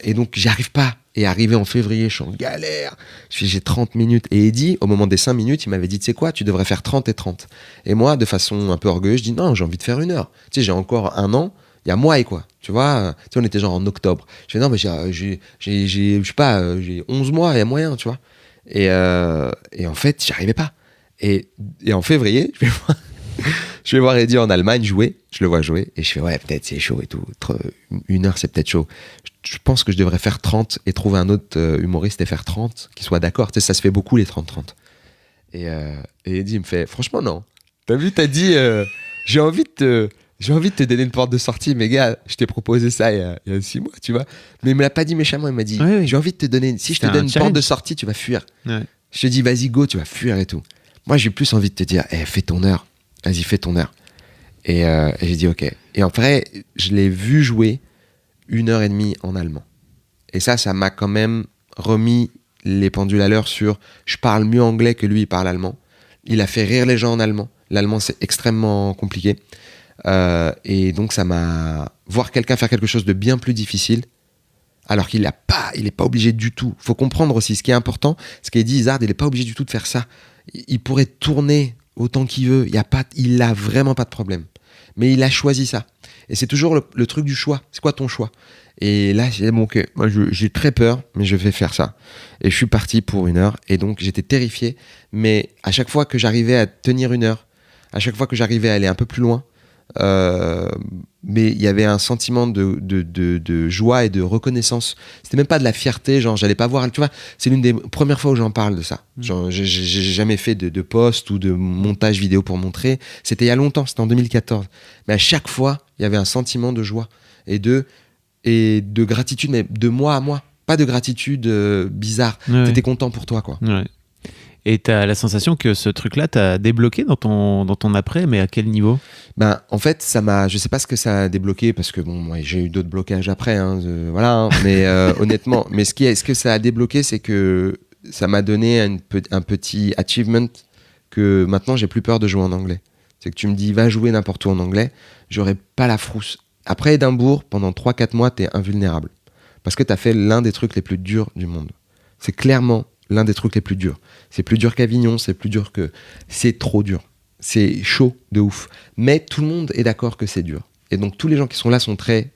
Et donc j'y arrive pas. Et arrivé en février, je suis en galère. J'ai 30 minutes. Et Eddie, au moment des 5 minutes, il m'avait dit, tu sais quoi, tu devrais faire 30 et 30. Et moi, de façon un peu orgueilleuse, je dis, non, j'ai envie de faire 1 heure. Tu sais, j'ai encore 1 an, il y a moi et quoi. Tu vois, tu sais, on était genre en octobre. Je dis, non, mais j'ai je sais pas, j'ai 11 mois, il y a moyen, tu vois. Et en fait, j'y arrivais pas. Et en février, je vais voir Je vais voir Eddie en Allemagne jouer. Je le vois jouer et je fais ouais, peut-être c'est chaud et tout. 1 heure, c'est peut-être chaud. Je pense que je devrais faire 30 et trouver un autre humoriste et faire 30 qui soit d'accord. Tu sais, ça se fait beaucoup les 30-30. Et Eddie me fait franchement, non. T'as vu, t'as dit j'ai envie de te donner une porte de sortie, mais gars, je t'ai proposé ça il y a 6 mois, tu vois. Mais il me l'a pas dit méchamment, il m'a dit Oui. j'ai envie de te donner, si je te C'était donne un une challenge. porte de sortie, tu vas fuir. Ouais. Je te dis vas-y go, tu vas fuir et tout. Moi j'ai plus envie de te dire fais ton heure, vas-y fais ton heure. Et j'ai dit ok. Et en vrai, je l'ai vu jouer 1h30 en allemand. Et ça m'a quand même remis les pendules à l'heure sur je parle mieux anglais que lui, il parle allemand. Il a fait rire les gens en allemand. L'allemand, c'est extrêmement compliqué. Et donc, ça m'a... Voir quelqu'un faire quelque chose de bien plus difficile, alors qu'il il n'est pas obligé du tout. Il faut comprendre aussi, ce qui est important, ce qu'a dit Izzard, il n'est pas obligé du tout de faire ça. Il pourrait tourner autant qu'il veut. Il n'a vraiment pas de problème. Mais il a choisi ça. Et c'est toujours le truc du choix. C'est quoi ton choix ? Et là, j'ai dit, bon, ok, moi j'ai très peur, mais je vais faire ça. Et je suis parti pour 1 heure. Et donc, j'étais terrifié. Mais à chaque fois que j'arrivais à tenir 1 heure, à chaque fois que j'arrivais à aller un peu plus loin, mais il y avait un sentiment de joie et de reconnaissance. C'était même pas de la fierté, genre j'allais pas voir, tu vois, c'est l'une des premières fois où j'en parle de ça. Genre j'ai jamais fait de post ou de montage vidéo pour montrer. C'était il y a longtemps, c'était en 2014. Mais à chaque fois, il y avait un sentiment de joie et de gratitude, mais de moi à moi. Pas de gratitude bizarre. Ouais. T'étais content pour toi, quoi. Ouais. Et t'as la sensation que ce truc-là t'a débloqué dans ton après, mais à quel niveau ? Ben, en fait, je sais pas ce que ça a débloqué parce que bon, moi, j'ai eu d'autres blocages après, hein, voilà. Hein, mais honnêtement, mais ce que ça a débloqué, c'est que ça m'a donné un petit achievement que maintenant j'ai plus peur de jouer en anglais. C'est que tu me dis va jouer n'importe où en anglais, j'aurais pas la frousse. Après Édimbourg, pendant 3-4 mois, t'es invulnérable parce que t'as fait l'un des trucs les plus durs du monde. C'est clairement l'un des trucs les plus durs. C'est plus dur qu'Avignon, c'est trop dur. C'est chaud de ouf. Mais tout le monde est d'accord que c'est dur. Et donc tous les gens qui sont là sont très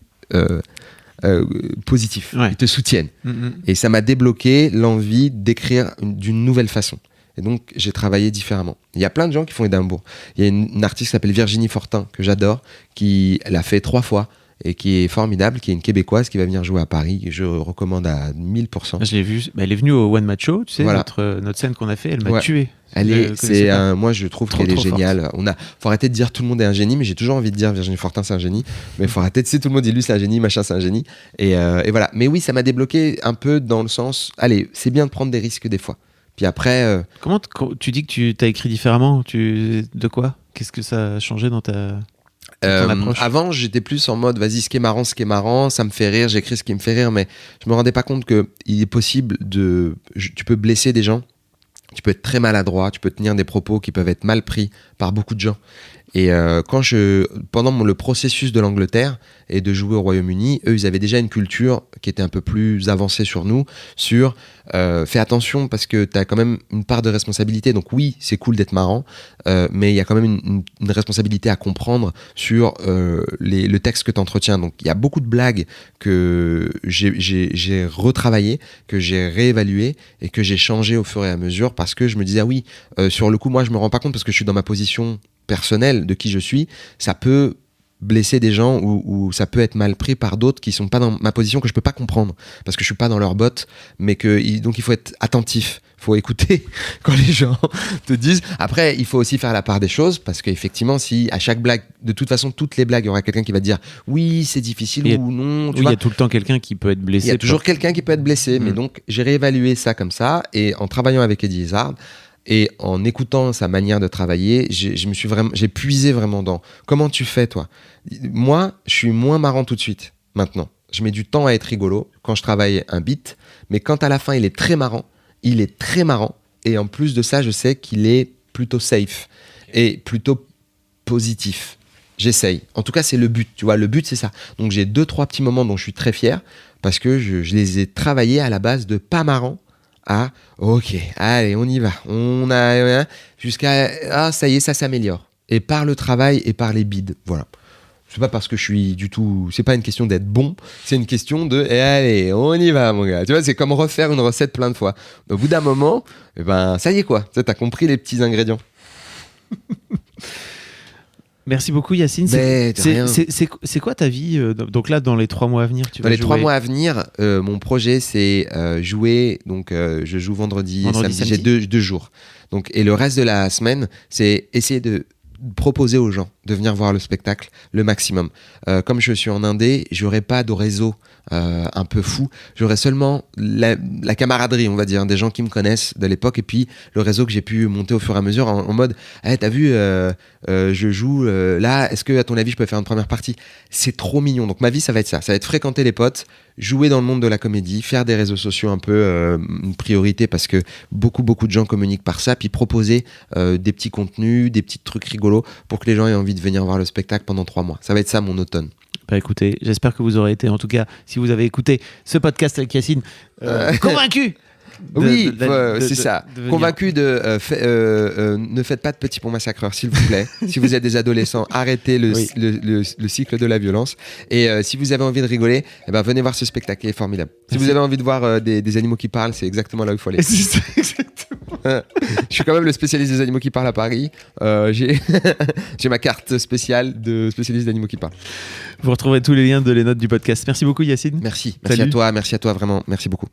positifs. Ouais. Ils te soutiennent. Mm-hmm. Et ça m'a débloqué l'envie d'écrire d'une nouvelle façon. Et donc j'ai travaillé différemment. Il y a plein de gens qui font Édimbourg. Il y a une artiste qui s'appelle Virginie Fortin, que j'adore, qui l'a fait 3 fois. Et qui est formidable, qui est une Québécoise qui va venir jouer à Paris. Je recommande à 1000%. Je l'ai vue. Elle est venue au One Match Show, tu sais, Voilà. notre scène qu'on a fait, elle m'a tué. Moi je trouve qu'elle est géniale. Faut arrêter de dire tout le monde est un génie, mais j'ai toujours envie de dire Virginie Fortin c'est un génie. Mais faut arrêter de dire tout le monde dit lui c'est un génie, machin c'est un génie. Et voilà. Mais oui, ça m'a débloqué un peu dans le sens, allez, c'est bien de prendre des risques des fois. Puis après. Comment tu dis que tu t'as écrit différemment ? De quoi ? Qu'est-ce que ça a changé dans ton approche ? Avant, j'étais plus en mode vas-y, ce qui est marrant, ça me fait rire, j'écris ce qui me fait rire, mais je me rendais pas compte que il est possible tu peux blesser des gens, tu peux être très maladroit, tu peux tenir des propos qui peuvent être mal pris par beaucoup de gens. Et pendant le processus de l'Angleterre et de jouer au Royaume-Uni, eux, ils avaient déjà une culture qui était un peu plus avancée sur nous, fais attention parce que t'as quand même une part de responsabilité. Donc oui, c'est cool d'être marrant, mais il y a quand même une responsabilité à comprendre sur le texte que t'entretiens. Donc il y a beaucoup de blagues que j'ai retravaillé, que j'ai réévalué et que j'ai changé au fur et à mesure parce que je me disais, ah oui, sur le coup, moi, je me rends pas compte parce que je suis dans ma position personnel de qui je suis, ça peut blesser des gens ou ça peut être mal pris par d'autres qui sont pas dans ma position, que je peux pas comprendre parce que je suis pas dans leur botte, mais donc il faut être attentif, faut écouter quand les gens te disent. Après il faut aussi faire la part des choses parce qu'effectivement si à chaque blague, de toute façon toutes les blagues, il y aura quelqu'un qui va te dire oui c'est difficile ou non, il y a tout le temps quelqu'un qui peut être blessé, il y a toujours quelqu'un qui peut être blessé, mais donc j'ai réévalué ça comme ça et en travaillant avec Eddie Izzard et en écoutant sa manière de travailler, j'ai puisé vraiment dans comment tu fais toi. Moi, je suis moins marrant tout de suite maintenant. Je mets du temps à être rigolo quand je travaille un beat, mais quand à la fin il est très marrant, et en plus de ça, je sais qu'il est plutôt safe et plutôt positif. J'essaye. En tout cas, c'est le but. Tu vois, le but c'est ça. Donc j'ai 2-3 petits moments dont je suis très fier parce que je les ai travaillés à la base de pas marrant. Ah, ok, allez, on y va. On a jusqu'à ça y est, ça s'améliore. Et par le travail et par les bides, voilà. C'est pas parce que je suis du tout. C'est pas une question d'être bon, c'est une question de allez, on y va, mon gars. Tu vois, c'est comme refaire une recette plein de fois. Au bout d'un moment, ça y est quoi. Tu as compris les petits ingrédients. Merci beaucoup Yacine. Mais de rien. C'est quoi ta vie donc là dans les 3 mois à venir Dans les 3 mois à venir, mon projet c'est jouer. Donc je joue vendredi et samedi. J'ai deux jours. Donc, et le reste de la semaine, c'est essayer de proposer aux gens de venir voir le spectacle le maximum. Comme je suis en Indé, j'aurai pas de réseau un peu fou. J'aurai seulement la camaraderie, on va dire, des gens qui me connaissent de l'époque, et puis le réseau que j'ai pu monter au fur et à mesure en mode t'as vu, je joue là, est-ce que à ton avis je peux faire une première partie? C'est trop mignon. Donc ma vie ça va être ça va être fréquenter les potes, jouer dans le monde de la comédie, faire des réseaux sociaux un peu une priorité parce que beaucoup de gens communiquent par ça, puis proposer des petits contenus, des petits trucs rigolos pour que les gens aient envie de venir voir le spectacle pendant 3 mois. Ça va être ça mon automne. Bah écoutez, j'espère que vous aurez été, en tout cas, si vous avez écouté ce podcast avec Yacine, convaincu. C'est ça. Convaincu de ne faites pas de petits ponts massacreurs, s'il vous plaît. Si vous êtes des adolescents, arrêtez le cycle de la violence. Et si vous avez envie de rigoler, venez voir ce spectacle, il est formidable. Si vous avez envie de voir des animaux qui parlent, c'est exactement là où il faut aller. Je suis quand même le spécialiste des animaux qui parlent à Paris. J'ai ma carte spéciale de spécialiste d'animaux qui parlent. Vous retrouverez tous les liens de les notes du podcast. Merci beaucoup Yacine. Merci à toi, vraiment, merci beaucoup.